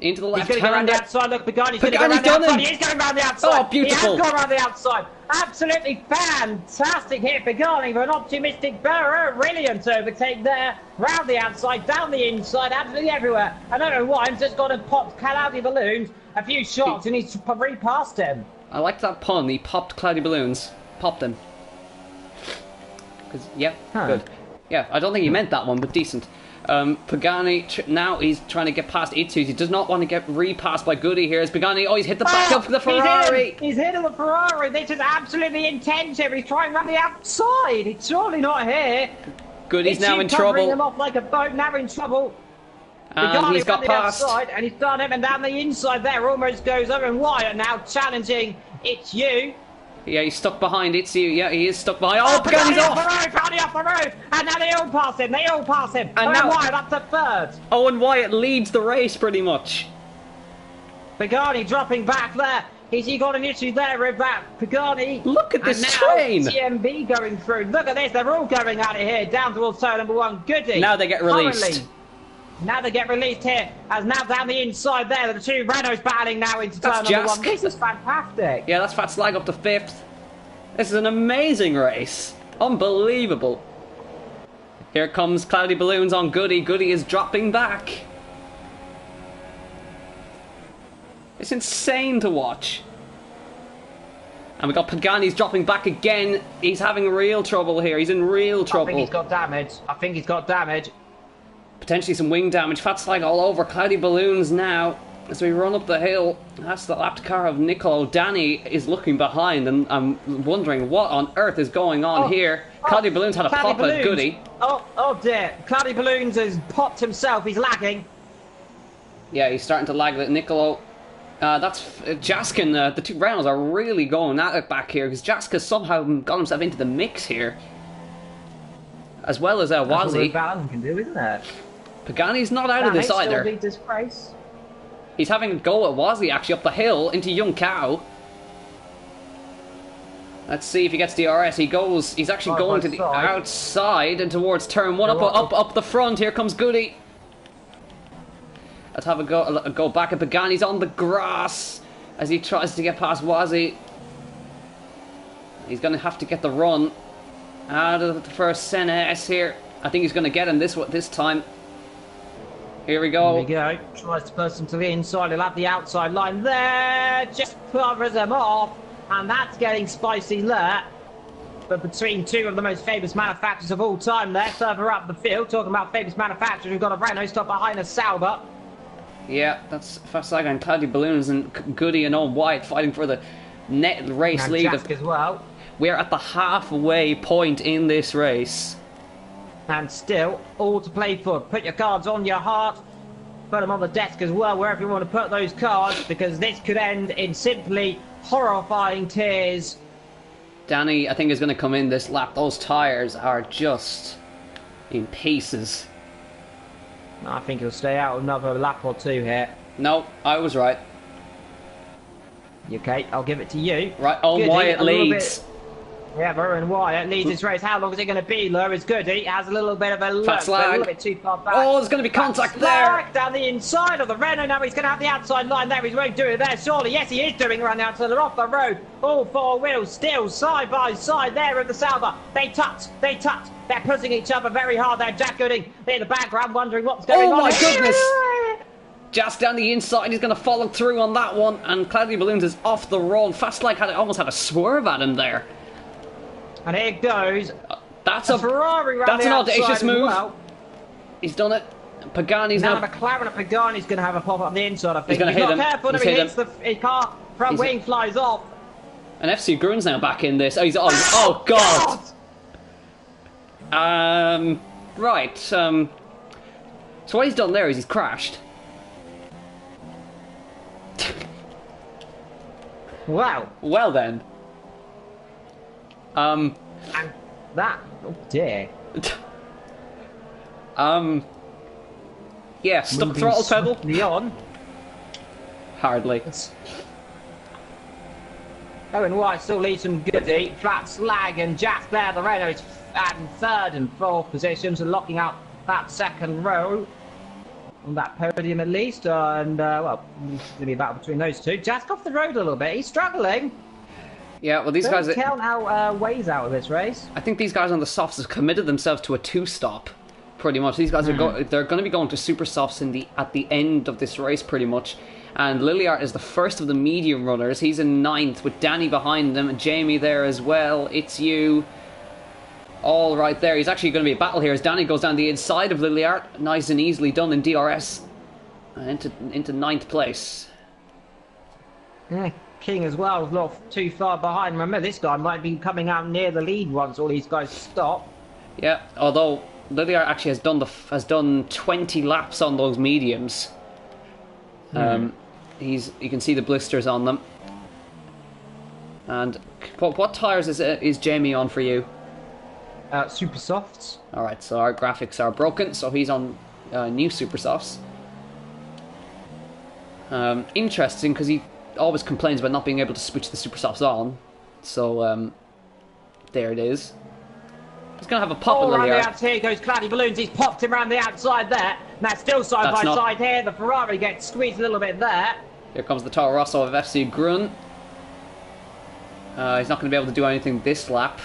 Into the left hand. He's going to go around the outside. Look, Pagani's going to go around the outside. He's going around the outside. Oh, beautiful. He has gone around the outside. Absolutely fantastic hit for Pagani for an optimistic brilliant overtake there. Round the outside, down the inside, absolutely everywhere. I don't know why. He's just gone and popped Cloudy Balloons a few shots and he's re-passed him. I like that pun. He popped Cloudy Balloons. Popped them. Yeah, good. Yeah, I don't think he meant that one, but decent. Pagani, now he's trying to get past Itsu. He does not want to get repassed by Goody here. As Pagani, he's hit the back of the Ferrari. He's hitting the Ferrari. This is absolutely intense here. He's trying around the outside. He's surely not here. Goody's now in trouble. Him off like a boat, now in trouble. And he's got past. Outside, and he's done him, and down the inside there almost goes over. And Wyatt now challenging It's You. Yeah, he's stuck behind it. See, yeah, he is stuck behind. Oh, Pagani's off! Pagani off the roof! And now they all pass him, And now Wyatt up to third. Owen Wyatt leads the race pretty much. Pagani dropping back there. Has he got an issue there with that Pagani? Look at this and now train! TMB going through. Look at this, they're all going out of here, down towards turn number 1. Goody. Now they get released. Currently, now they get released here, as now down the inside there, the two Renaults battling now into turn number 1. This is fantastic. Yeah, that's Fat Slag up to 5th. This is an amazing race. Unbelievable. Here comes Cloudy Balloons on Goody. Goody is dropping back. It's insane to watch. And we got Pagani's dropping back again. He's having real trouble here. He's in real trouble. I think he's got damage. Potentially some wing damage. Fat Slag all over Cloudy Balloons now. As we run up the hill. That's the lapped car of Nicolo. Danny is looking behind, and I'm wondering what on earth is going on here. Cloudy Balloons had a pop at Goody. Oh dear. Cloudy Balloons has popped himself. He's lagging. Yeah, he's starting to lag at Nicolo. That's Jaskin. The two Reynolds are really going at it back here, because Jaska's somehow got himself into the mix here. As well as Wazzy. That's what can do, isn't it? Pagani's not out of this either. Still disgrace. He's having a go at Wazzy actually up the hill into Young Cow. Let's see if he gets the RS. He's actually going to the outside and towards turn 1. Up the front. Here comes Goody. Let's have a go back at Pagani's on the grass as he tries to get past Wazzy. He's going to have to get the run out of the first Senna S here. I think he's going to get him this time. Here we go. Here we go. Tries to push him to the inside. He'll have the outside line there. Just covers him off. And that's getting spicy there. But between two of the most famous manufacturers of all time there, further up the field, talking about famous manufacturers, we've got a Renault stop behind a Sauber. Yeah, that's Fast Slag and Cloudy Balloons and Goody and Owen Wyatt fighting for the net race and lead. Jask as well. We're at the halfway point in this race. And still, all to play for. Put your cards on your heart. Put them on the desk as well, wherever you want to put those cards, because this could end in simply horrifying tears. Danny, I think, is going to come in this lap. Those tyres are just in pieces. I think he'll stay out another lap or two here. No, I was right. Okay, I'll give it to you. Right, Owen Wyatt leads. Yeah, Owen Wyatt leads this race. How long is it going to be, Lou? It's good. He has a little bit of a look, but a little bit too far back. Oh, there's going to be contact there. Down the inside of the Renault. Now he's going to have the outside line there. He won't do it there, surely. Yes, he is doing right now. So they're off the road. All four wheels still side by side there with the Sauber. They touch. They're pushing each other very hard there. Jack Gooding in the background wondering what's going on. Oh, my goodness. Just down the inside, he's going to follow through on that one. And Cloudy Balloons is off the roll. Fast Like almost had a swerve at him there. And here goes. That's a Ferrari. That's an audacious move. Well. He's done it. Pagani's now. McLaren and Pagani's going to have a pop up the inside. I think he's going to hit him. Careful, he hits the car. Front wing flies off. And FC Grun's now back in this. Oh, he's on. Oh God. Right. So what he's done there is he's crashed. Wow. Well then. And that. Oh dear. Yeah, stuck throttle pedal. On. Hardly. Owen Wyatt still leads some Goody. Flat Slag and Jack there. The Renault is in third and fourth positions and locking out that second row. On that podium at least. Well, it's going to be a battle between those two. Jack off the road a little bit. He's struggling. Yeah, well, these guys. Don't count how Wade's out of this race. I think these guys on the softs have committed themselves to a two-stop, pretty much. These guys are they're going to be going to super softs at the end of this race, pretty much. And ILRGT is the first of the medium runners. He's in 9th with Danny behind him and Jamie there as well. It's you. All right there. He's actually going to be a battle here as Danny goes down the inside of ILRGT. Nice and easily done in DRS. Into 9th place. Yeah. King as well is not too far behind. Remember, this guy might be coming out near the lead once all these guys stop. Yeah, although ILRGT actually has done 20 laps on those mediums. You can see the blisters on them. And what tyres is Jamie on for you? Super softs. Alright, so our graphics are broken, so he's on new super softs. Interesting, because he always complains about not being able to switch the super softs on. So, there it is. He's going to have a pop at around Lily. the outside, here goes Claddy Balloons. He's popped him around the outside there. Now still side by side here. The Ferrari gets squeezed a little bit there. Here comes the Toro Rosso of FC Gran. He's not going to be able to do anything this lap.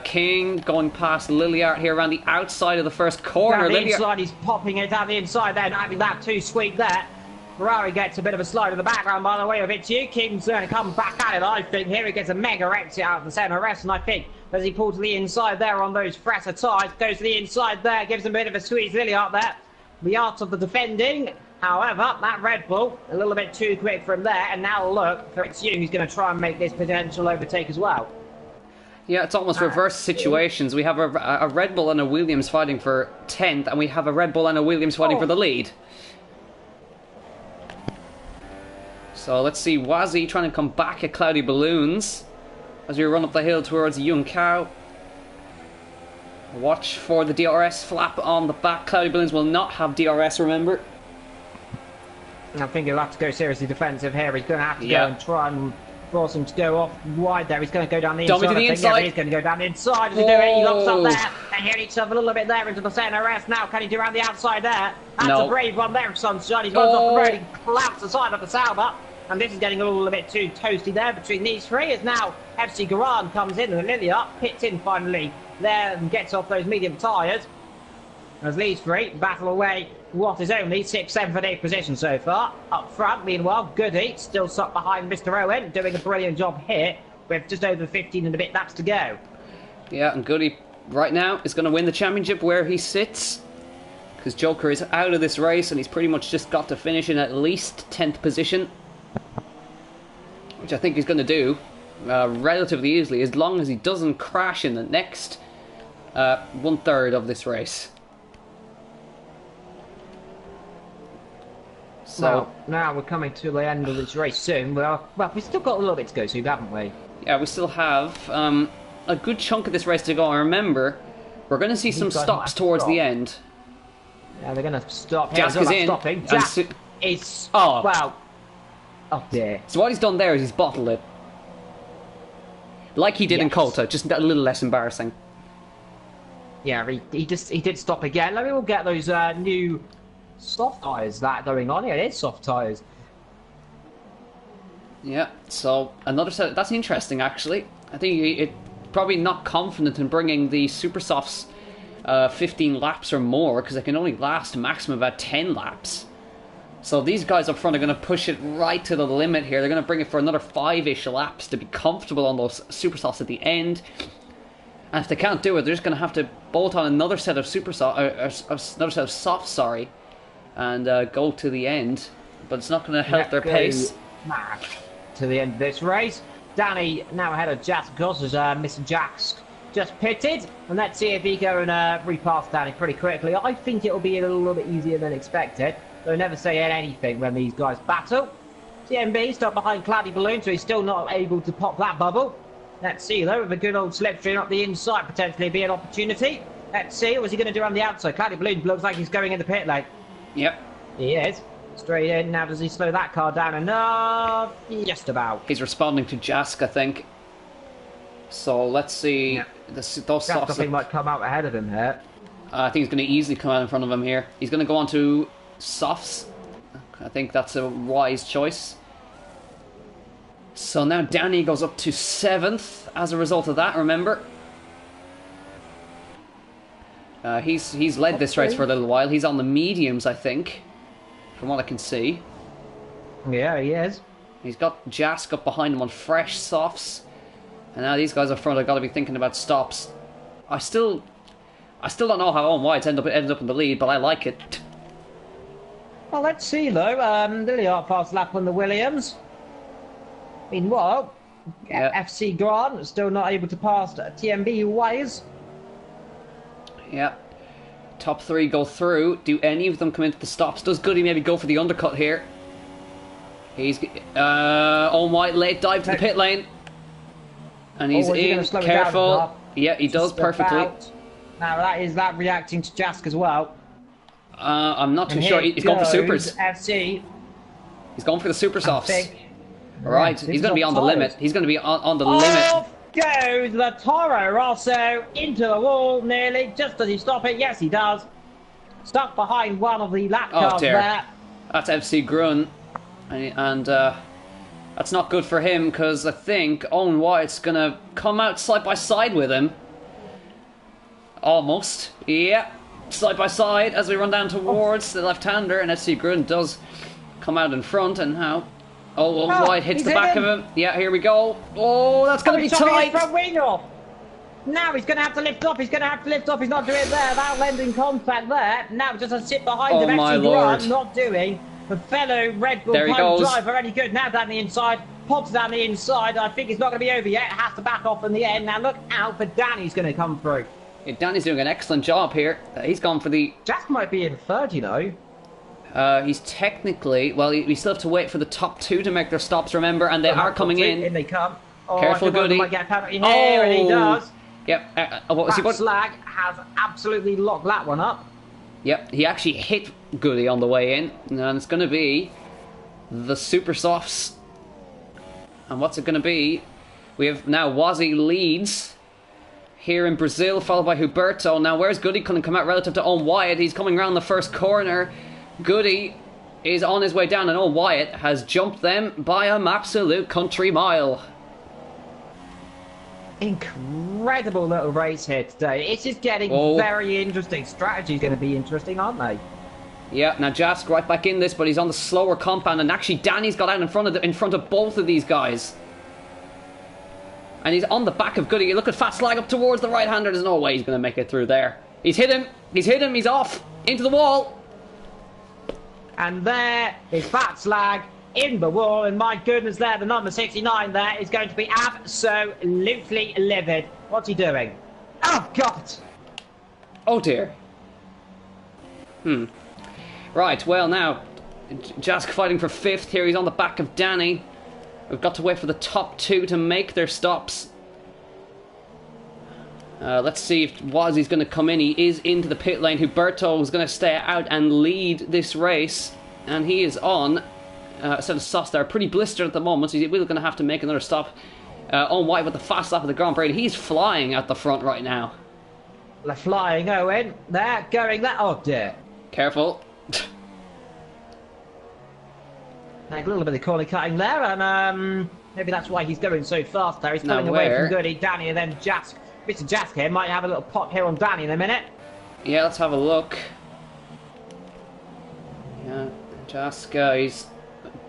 King going past Liliard here around the outside of the first corner. Down the inside, he's popping it down the inside there, not having that too sweet there. Ferrari gets a bit of a slide in the background by the way of it. King's going to come back at it, I think. Here he gets a mega exit out of the centre rest, and I think as he pulls to the inside there on those fresher tyres, goes to the inside there, gives him a bit of a squeeze. Liliard there, the art of the defending. However, that Red Bull, a little bit too quick from there, and now look for it's you who's going to try and make this potential overtake as well. Yeah, it's almost reverse situations. We have a Red Bull and a Williams fighting for 10th, and we have a Red Bull and a Williams fighting for the lead. So let's see, Wazzy trying to come back at Cloudy Balloons as we run up the hill towards Young Cow. Watch for the DRS flap on the back. Cloudy Balloons will not have DRS, remember. I think he'll have to go seriously defensive here. He's going to have to go and try and force him to go off wide there. He's going to go down the inside. Yeah, he's going to go down the inside. As he do it, he locks up there. And here he shoves a little bit there into the centre rest. Now, can he do around the outside there? That's a brave one there, Sunshine. He's runs off the road. He flaps the side of the Sauber. And this is getting a little bit too toasty there between these three. As now FC Gran comes in and Liliard pits in finally there and gets off those medium tyres. As these three battle away what is only 6th, 7th and 8th position so far. Up front, meanwhile, Goody still stuck behind Mr. Owen, doing a brilliant job here with just over 15 and a bit laps to go. Yeah, and Goody right now is going to win the championship where he sits. Because Joker is out of this race and he's pretty much just got to finish in at least 10th position. Which I think he's going to do relatively easily, as long as he doesn't crash in the next 1/3 of this race. So well, now we're coming to the end of this race soon. Well, we've still got a little bit to go soon, haven't we? Yeah, we still have a good chunk of this race to go. And remember, we're going to see some stops towards the end. Yeah, they're going to stop. Jask is in. Stopping. Jask is... well... Oh dear. So what he's done there is he's bottled it. Like he did in Colta, just a little less embarrassing. Yeah, he did stop again. Maybe we'll get those new soft tyres that going on. Yeah, it is soft tyres. Yeah, so another set. That's interesting, actually. I think it probably not confident in bringing the super softs 15 laps or more, because they can only last a maximum of about 10 laps. So these guys up front are going to push it right to the limit here. They're going to bring it for another 5-ish laps to be comfortable on those super softs at the end. And if they can't do it, they're just going to have to bolt on another set of super another set of softs, sorry, and go to the end. But it's not going to help their pace. To the end of this race, Danny now ahead of Jask, of course, as Mr. Jask just pitted, and let's see if he can repass Danny pretty quickly. I think it'll be a little bit easier than expected. They'll never say anything when these guys battle. TMB stuck behind Claddy Balloon, so he's still not able to pop that bubble. Let's see, though, with a good old slipstream up the inside, potentially be an opportunity. Let's see, what's he going to do on the outside? Claddy Balloon looks like he's going in the pit lane. Yep. He is. Straight in. Now, does he slow that car down enough? Just about. He's responding to Jask, I think. So, let's see. Yeah. Those softs... I think might come out ahead of him here. I think he's going to easily come out in front of him here. He's going to go on to softs. I think that's a wise choice. So now Danny goes up to 7th as a result of that, remember. He's led this race for a little while. He's on the mediums, I think, from what I can see. Yeah, he is. He's got Jask up behind him on fresh softs. And now these guys up front have got to be thinking about stops. I still don't know how Owen White ended up in the lead, but I like it. Well, let's see, though. Liliard fast lap on the Williams. Meanwhile, FC Gran still not able to pass TMB Wise. Yeah. Top 3 go through. Do any of them come into the stops? Does Goody maybe go for the undercut here? He's... Owen White late dive to the pit lane. And he's in. Careful. Yeah, he does perfectly. Now that reacting to Jask as well. I'm not too sure. He's going for supers. FC. He's going for the super softs. Right, he's going to be on the limit. He's going to be on the limit. Off goes the Toro also into the wall nearly. Just does he stop it? Yes, he does. Stuck behind one of the lap cars there. That's FC Grun. And that's not good for him because I think Owen Wyatt's going to come out side by side with him. Almost. Yeah. Side by side as we run down towards the left-hander, and FC Grun does come out in front, and now Wyatt hits the back of him. Yeah, here we go. Oh, that's going to be tight. Front wing off. Now he's going to have to lift off. He's going to have to lift off. He's not doing it there. That lending contact there. Now just a sit behind him. My Lord. Grun not doing. The fellow Red Bull home driver, any good. Now down the inside. Pods down the inside. I think it's not going to be over yet. Has to back off in the end. Now look out for Danny's going to come through. Yeah, Danny's doing an excellent job here. He's gone for the... Jack might be in third, you know. He's technically... Well, we still have to wait for the top two to make their stops, remember, and they are coming in. In they come. Oh, careful, Goody. Might get a penalty here, and he does. Yep. Slag has absolutely locked that one up. Yep, he actually hit Goody on the way in, and it's going to be the super softs. And what's it going to be? We have now Wazzy leads here in Brazil, followed by Huberto. Now, where's Goody going to come out relative to Owen Wyatt? He's coming around the first corner. Goody is on his way down, and Owen Wyatt has jumped them by an absolute country mile. Incredible little race here today. It's just getting very interesting. Strategy's going to be interesting, aren't they? Yeah, now Jask right back in this, but he's on the slower compound, and actually Danny's got out in front of both of these guys. And he's on the back of Goody. You look at Fat Slag up towards the right-hander. There's no way he's going to make it through there. He's hit him. He's off. Into the wall. And there is Fat Slag in the wall. And my goodness there, the number 69 there is going to be absolutely livid. What's he doing? Oh, God. Oh, dear. Right, well, now, Jask fighting for fifth here. He's on the back of Danny. We've got to wait for the top two to make their stops. Let's see if Wazzy's going to come in. He is into the pit lane. Huberto is going to stay out and lead this race. And he is on a set of softs that are pretty blistered at the moment. So he's really going to have to make another stop. Owen White with the fast lap of the Grand Prix. He's flying at the front right now. They're flying, Owen. They're going that. Oh, dear. Careful. A little bit of corner cutting there, and maybe that's why he's going so fast there. He's pulling away from Goody, Danny, and then Jask. Mr. Jask here might have a little pop here on Danny in a minute. Yeah, let's have a look. Yeah, Jask, he's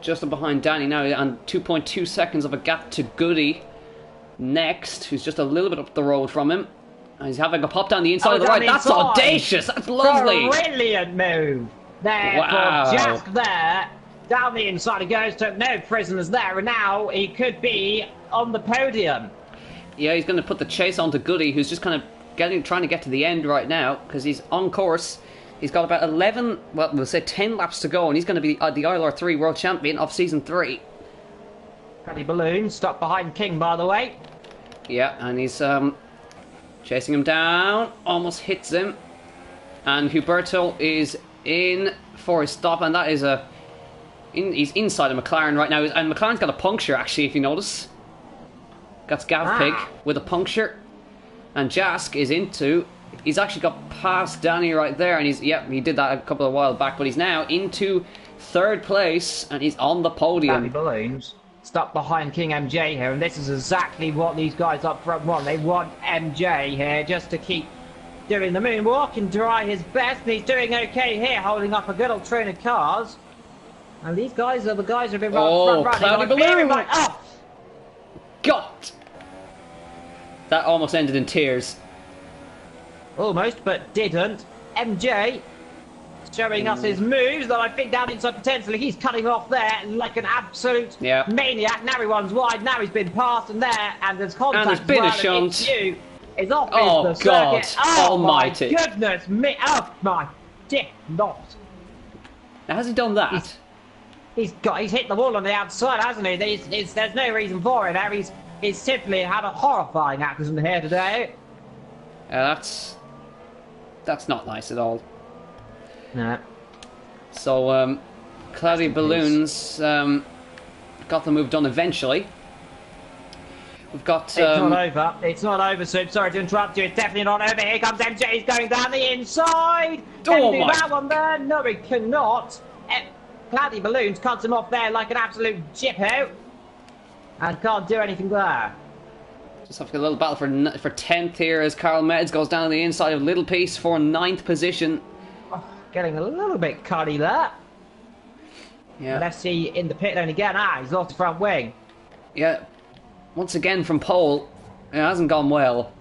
just behind Danny now, and 2.2 seconds of a gap to Goody next, who's just a little bit up the road from him. And he's having a pop down the inside of the right. That's audacious. That's lovely. Brilliant move there for Jask there. Down the inside he goes, took no prisoners there, and now he could be on the podium. Yeah, he's going to put the chase onto Goody, who's just kind of trying to get to the end right now, because he's on course. He's got about 11, well, we'll say 10 laps to go, and he's going to be the ILR3 World Champion of Season 3. Paddy Balloon, stuck behind King, by the way. Yeah, and he's chasing him down, almost hits him. And Huberto is in for his stop, and that is he's inside of McLaren right now, and McLaren's got a puncture actually, if you notice. That's Gav Pig with a puncture, and Jask is he's actually got past Danny right there, and he did that a couple of while back, but he's now into third place, and he's on the podium. Danny Balloons stuck behind King MJ here, and this is exactly what these guys up front want. They want MJ here just to keep doing the moonwalk and try his best, and he's doing okay here, holding up a good old train of cars. And these guys are the guys who've been front running. Cloudy Balloon! Oh! God! That almost ended in tears. Almost, but didn't. MJ showing us his moves that I think down inside potentially. He's cutting off there like an absolute maniac. Now he runs wide. Now he's been passed, and there's contact. And there's been a shunt. Is off the circuit. God Almighty! My goodness me! Oh my dick not! Now has he done that? He's hit the wall on the outside, hasn't he? There's no reason for it. Now he's He's simply had a horrifying accident here today. That's not nice at all. No. So, Cloudy Balloons got the move done eventually. We've got... It's not over. It's not over, Soup. Sorry to interrupt you. It's definitely not over. Here comes MJ. He's going down the inside. Can he do that one there? No, he cannot. Cloudy Balloons cuts him off there like an absolute jippo. And can't do anything there. Just have to get a little battle for 10th here as Carl Meds goes down the inside of Little Piece for 9th position. Oh, getting a little bit cuddy there. Yeah. Let's see in the pit lane again. He's lost the front wing. Yeah. Once again from pole, it hasn't gone well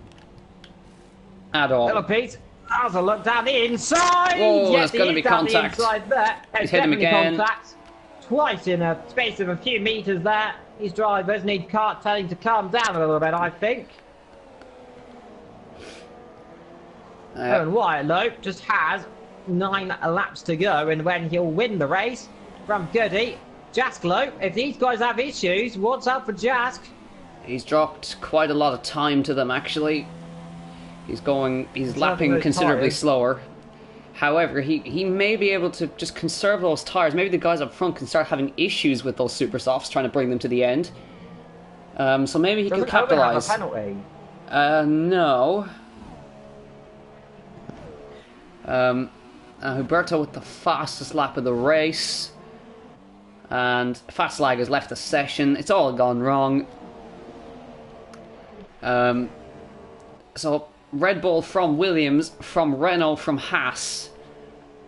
at all. Little Pete has a look down the inside. Oh, yes, there's going to be contact. He's hit him again. Contact. Twice in a space of a few meters there. These drivers need kart telling to calm down a little bit, I think. And Wyatt just has 9 laps to go, and when he'll win the race from Goody, Jasklo. If these guys have issues, what's up for Jask? He's dropped quite a lot of time to them, actually. He's lapping considerably slower. However, he may be able to just conserve those tyres. Maybe the guys up front can start having issues with those super softs, trying to bring them to the end. So maybe he can capitalise. Have a penalty? No. Huberto with the fastest lap of the race. And Fast Lag has left the session. It's all gone wrong. So Red Bull from Williams, from Renault, from Haas,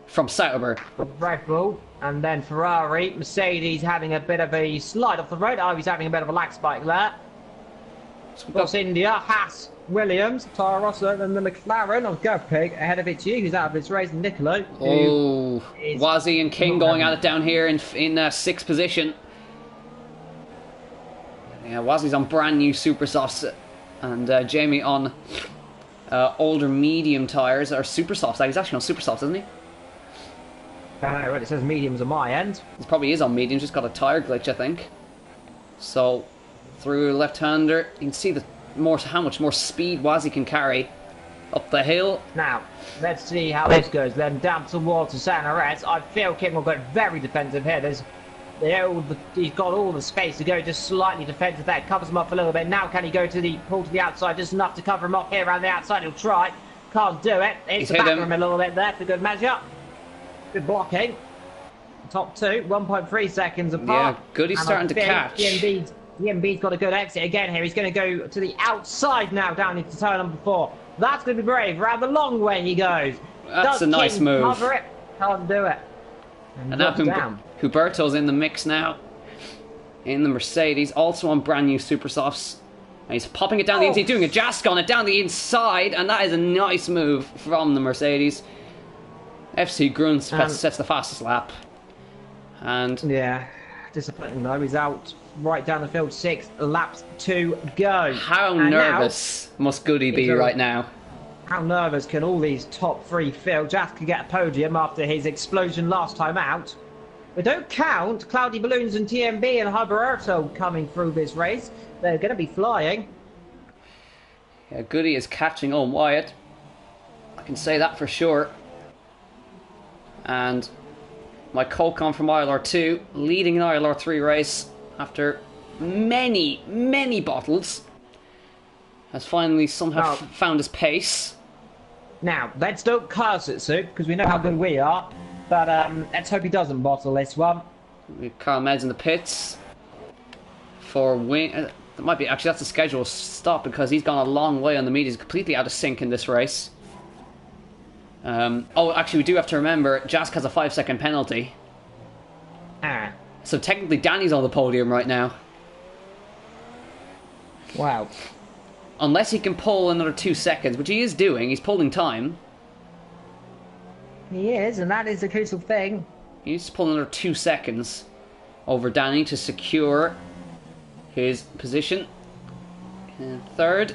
from Sauber. Red Bull, and then Ferrari, Mercedes having a bit of a slide off the road. He's having a bit of a lag spike there. Force India, Haas, Williams, Toro Rosso, and the McLaren of GovPig ahead of you, who's out of its race, Nicolo. Oh, Wazzy and King going at it down here in 6th position. Yeah, Wazzy's on brand new super softs, and Jamie on older medium tyres, or super softs. He's actually on super softs, isn't he? Well, it says mediums on my end. He probably is on mediums, just got a tyre glitch, I think. So, through left-hander, you can see how much more speed Wazzy can carry up the hill. Now, let's see how this goes. Then down towards the San Arres. I feel Kim will go very defensive here. He's got all the space to go just slightly defensive there. Covers him up a little bit. Now can he go to the pull to the outside just enough to cover him off here around the outside? He'll try. Can't do it. It's the back of him a little bit there for good measure. Good blocking. Top 2, 1.3 seconds apart. Yeah, Goody's starting to catch. DMB's got a good exit again here. He's going to go to the outside now down into turn number 4. That's going to be brave. Around the long way he goes. That's a nice move. Cover it? Can't do it. And now Huberto's in the mix now. In the Mercedes, also on brand new super softs. And he's popping it down the inside, doing a Jask on it down the inside, and that is a nice move from the Mercedes. FC Grun sets the fastest lap. And yeah, disappointing though. He's out right down the field, 6 laps to go. How nervous must Goody be right now? How nervous can all these top 3 feel? Jask could get a podium after his explosion last time out. But don't count Cloudy Balloons and TMB and Huberto coming through this race. They're going to be flying. Yeah, Goody is catching on Wyatt. I can say that for sure. And my Colcon from ILR2 leading an ILR3 race after many, many bottles has finally somehow found his pace. Now, let's don't curse it, Sue, because we know how good we are. But let's hope he doesn't bottle this one. We've Carl Meds in the pits for win. That might be actually that's the scheduled stop because he's gone a long way on the medium. He's completely out of sync in this race. Actually, we do have to remember Jask has a 5-second penalty. So technically, Danny's on the podium right now. Wow. Unless he can pull another 2 seconds, which he is doing. He's pulling time. He is, and that is the crucial thing. He needs to pull another 2 seconds over Danny to secure his position. And third.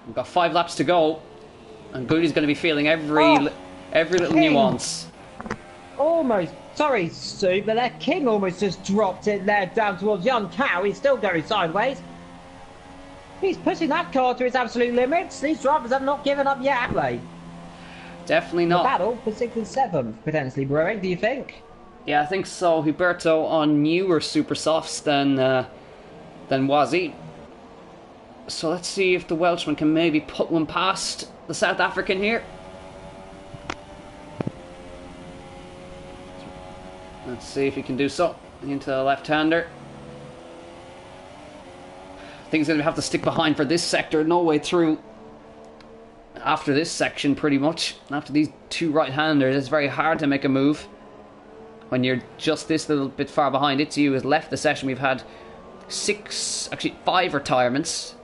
We've got 5 laps to go. And Goody's going to be feeling every little nuance. Almost Sorry, Stu, but their king almost just dropped it there down towards young Cow. He's still going sideways. He's pushing that car to its absolute limits. These drivers have not given up yet, have they? Definitely not. The battle for 6th and 7th, potentially brewing, do you think? Yeah, I think so. Huberto on newer super softs than Wazzy. So let's see if the Welshman can maybe put one past the South African here. Let's see if he can do so. Into the left-hander. I think he's going to have to stick behind for this sector. No way through. After this section, pretty much. After these two right-handers, it's very hard to make a move. When you're just this little bit far behind. Itsu has left the session. We've had 5 retirements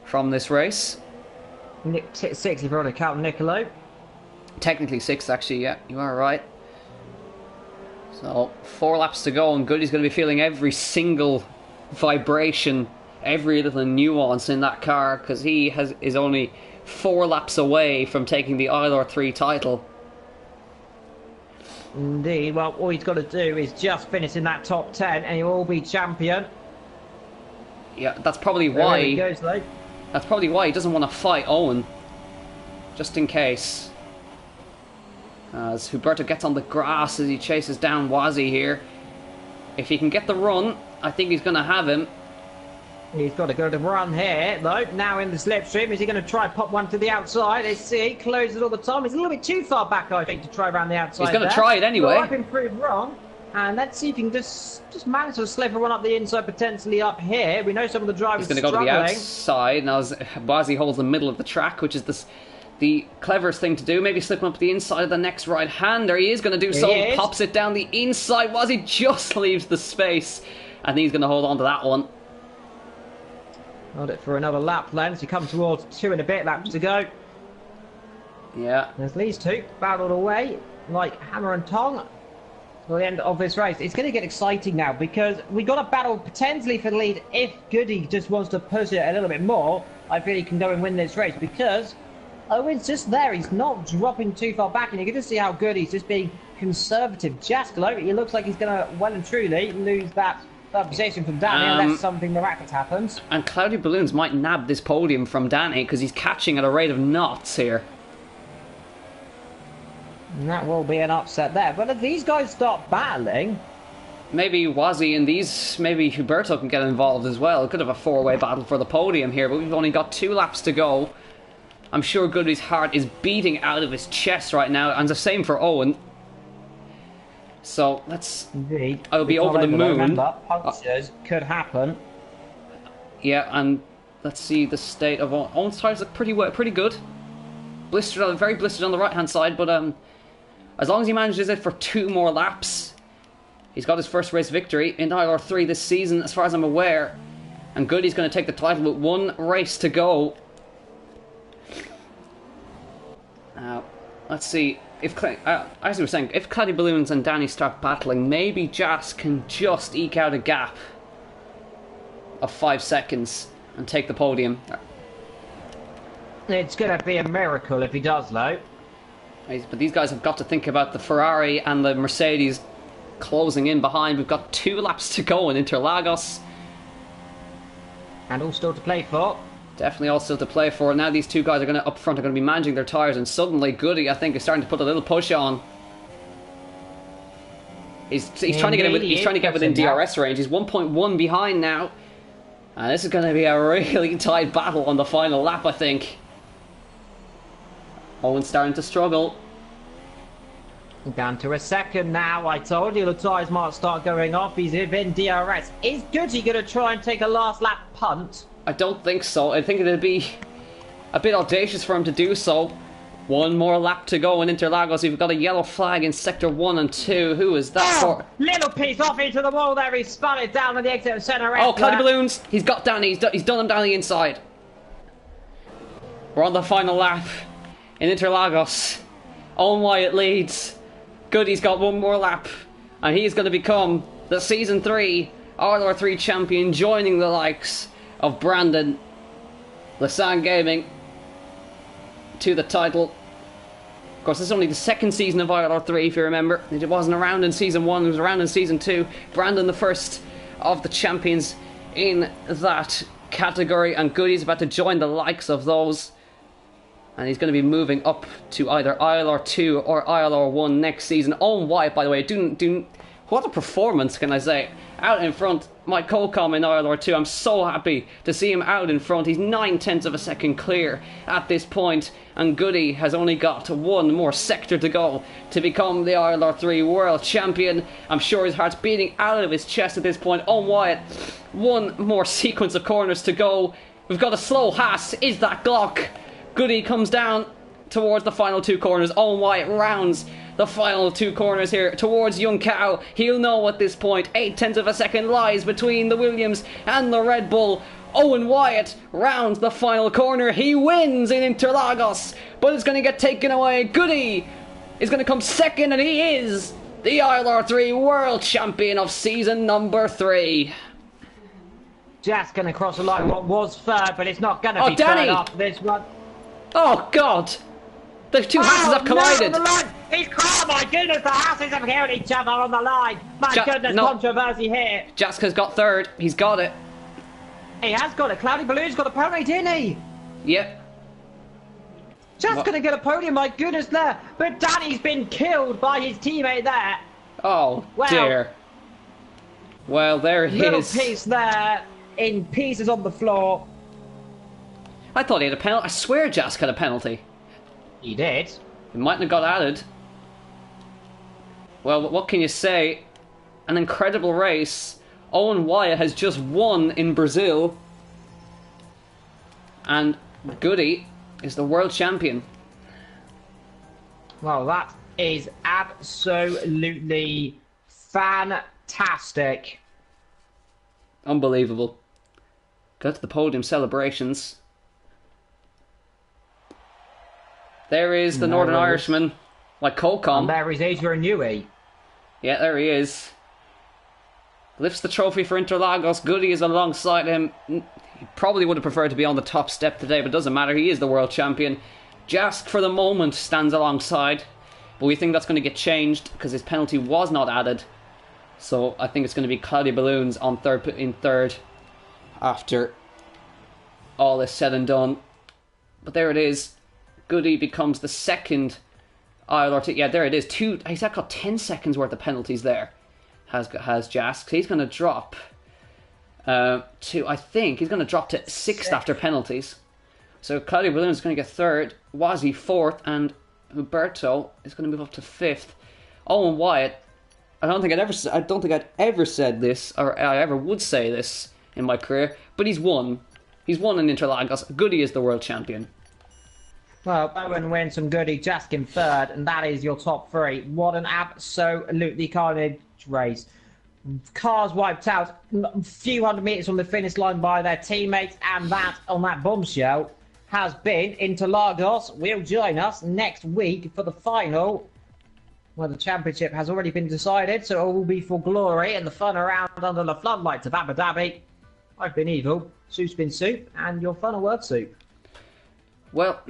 from this race. 6 if you want to count Nicolo. Technically 6, actually, yeah, you are right. So 4 laps to go, and Goody's going to be feeling every single vibration, every little nuance in that car, because he is only 4 laps away from taking the ILR3 title. Indeed, well, all he's got to do is just finish in that top 10 and he will be champion. Yeah, that's probably why. There he goes, though. That's probably why he doesn't want to fight Owen, just in case. As Huberto gets on the grass as he chases down Wazzy here. If he can get the run, I think he's going to have him. He's got to go to run here, though. Now in the slipstream, is he going to try pop one to the outside? Let's see, he closes all the time. He's a little bit too far back, I think, to try around the outside. He's going to try it anyway. I've been proved wrong. And let's see if he can just manage to slip one up the inside, potentially up here. We know some of the drivers are struggling. He's going to go to the outside. Now, as Wazzy holds the middle of the track, which is the cleverest thing to do. Maybe slip him up the inside of the next right-hander. He is going to do so. He pops it down the inside. Wazzy just leaves the space. I think he's going to hold on to that one. Hold it for another lap then. So you come towards 2 and a bit laps to go. Yeah. There's these two battled away like hammer and tongue till the end of this race. It's going to get exciting now because we got a battle potentially for the lead. If Goody just wants to push it a little bit more, I feel he can go and win this race because Owen's just there. He's not dropping too far back, and you can just see how good he's just being conservative. Jaskalo, he looks like he's going to well and truly lose that third position from Danny unless something miraculous happens. And Cloudy Balloons might nab this podium from Danny because he's catching at a rate of knots here. And that will be an upset there. But if these guys start battling, maybe Wazzy and maybe Huberto can get involved as well. Could have a 4-way battle for the podium here, but we've only got 2 laps to go. I'm sure Goody's heart is beating out of his chest right now, and the same for Owen. So let's. Indeed. I'll be over the moon. Remember, punctures could happen. Yeah, and let's see the state of Owen's tires look pretty good. Very blistered on the right hand side, but as long as he manages it for 2 more laps, he's got his first race victory in ILR3 this season, as far as I'm aware. And Goody's going to take the title with 1 race to go. Let's see. As we were saying, if Cloudy Balloons and Danny start battling, maybe Jas can just eke out a gap of 5 seconds and take the podium. It's going to be a miracle if he does, though. But these guys have got to think about the Ferrari and the Mercedes closing in behind. We've got 2 laps to go in Interlagos. And all still to play for. Definitely all still to play for. Now these 2 guys are going to, up front, are going to be managing their tyres, and suddenly Goody, I think, is starting to put a little push on. He's trying to get within DRS range. He's 1.1 behind now. And this is going to be a really tight battle on the final lap, I think. Owen's starting to struggle. Down to a second now. I told you the tyres might start going off. He's in DRS. Is Goody going to try and take a last lap punt? I don't think so. I think it'd be a bit audacious for him to do so. 1 more lap to go in Interlagos. We've got a yellow flag in sector 1 and 2. Who is that for? Little piece off into the wall there. He spun it down on the exit of centre. Oh, Cloudy Balloons. He's got Danny. He's done him down the inside. We're on the final lap in Interlagos. Owen Wyatt leads. Goody's got 1 more lap. And he's going to become the Season 3 ILR3 champion, joining the likes of Brandon, Lasan Gaming, to the title. Of course, this is only the second season of ILR3, if you remember. It wasn't around in Season 1, it was around in Season 2. Brandon, the first of the champions in that category, and Goody's about to join the likes of those. And he's going to be moving up to either ILR2 or ILR1 next season. Owen Wyatt, by the way, what a performance, can I say. Out in front, Mike Colcom in ILR2. I'm so happy to see him out in front. He's 9/10 of a second clear at this point, and Goody has only got one more sector to go to become the ILR3 World Champion. I'm sure his heart's beating out of his chest at this point. Owen Wyatt, one more sequence of corners to go. We've got a slow Haas. Is that Glock? Goody comes down towards the final two corners. Owen Wyatt rounds the final two corners here towards Young Cow. He'll know at this point 8/10 of a second lies between the Williams and the Red Bull. Owen Wyatt rounds the final corner. He wins in Interlagos, but it's going to get taken away. Goody is going to come second, and he is the ILR3 World Champion of season number 3. Just going to cross the line. What was third, but it's not going to be Danny. third after this one. Oh, God. The two Hasses have collided. No, oh my goodness, the Hasses have killed each other on the line. My goodness, no. Controversy here. Jaska's got third. He's got it. He has got it. Cloudy Balloon's got a podium, didn't he? Yep. Just going to get a podium, my goodness, there. But Danny's been killed by his teammate there. Oh, well, dear. Well, there he little is. piece there, in pieces on the floor. I thought he had a penalty. I swear Jask had a penalty. He did. It mightn't have got added. Well, what can you say? An incredible race. Owen Wyatt has just won in Brazil. And Goody is the world champion. Well, that is absolutely fantastic. Unbelievable. Go to the podium celebrations. There is the Northern Irishman, like Colcom. And there is Adrian Newey. Yeah, there he is. Lifts the trophy for Interlagos. Goody is alongside him. He probably would have preferred to be on the top step today, but it doesn't matter. He is the world champion. Jask, for the moment, stands alongside. But we think that's going to get changed because his penalty was not added. So I think it's going to be Cloudy Balloons on third after all is said and done. But there it is. Goody becomes the second ILRT. Yeah, there it is. He's got 10 seconds worth of penalties there. Has Jask. He's going to drop to, I think, he's going to drop to 6th after penalties. So Cloudy Balloon is going to get 3rd. Wazzy 4th, and Huberto is going to move up to 5th. Owen Wyatt. I don't think I'd ever said this, or I ever would say this in my career. But he's won. He's won in Interlagos. Goody is the world champion. Well, Owen wins and Goody, Jask in 3rd, and that is your top 3. What an absolutely carnage race. Cars wiped out a few hundred metres from the finish line by their teammates, and that, on that bombshell, has been Interlagos. Will join us next week for the final. Well, the championship has already been decided, so it will be for glory and the fun around under the floodlights of Abu Dhabi. I've been Evil, Soup's been Soup, and your final word, Soup. Well,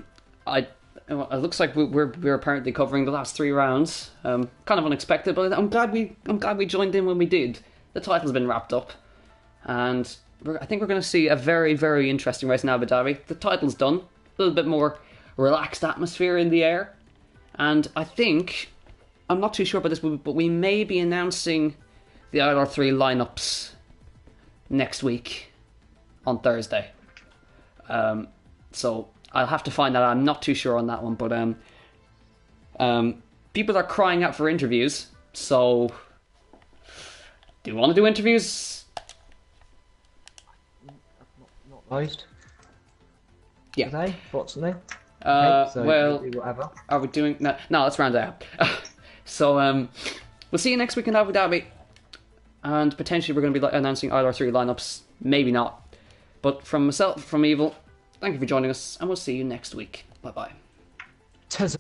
it looks like we're apparently covering the last 3 rounds. Kind of unexpected, but I'm glad we joined in when we did. The title's been wrapped up, and I think we're going to see a very, very interesting race in Abu Dhabi. The title's done, a little bit more relaxed atmosphere in the air, and I think, I'm not too sure about this, but we may be announcing the ILR3 lineups next week on Thursday. So I'll have to find out. I'm not too sure on that one, but people are crying out for interviews. So, do you want to do interviews? Not most. Yeah. Today, fortunately. Well, whatever. are we doing? No, let's round it out. So, we'll see you next week in Abu Dhabi, and potentially we're going to be announcing ILR3 lineups. Maybe not, but from myself, from Evil. Thank you for joining us, and we'll see you next week. Bye-bye. Huzzah.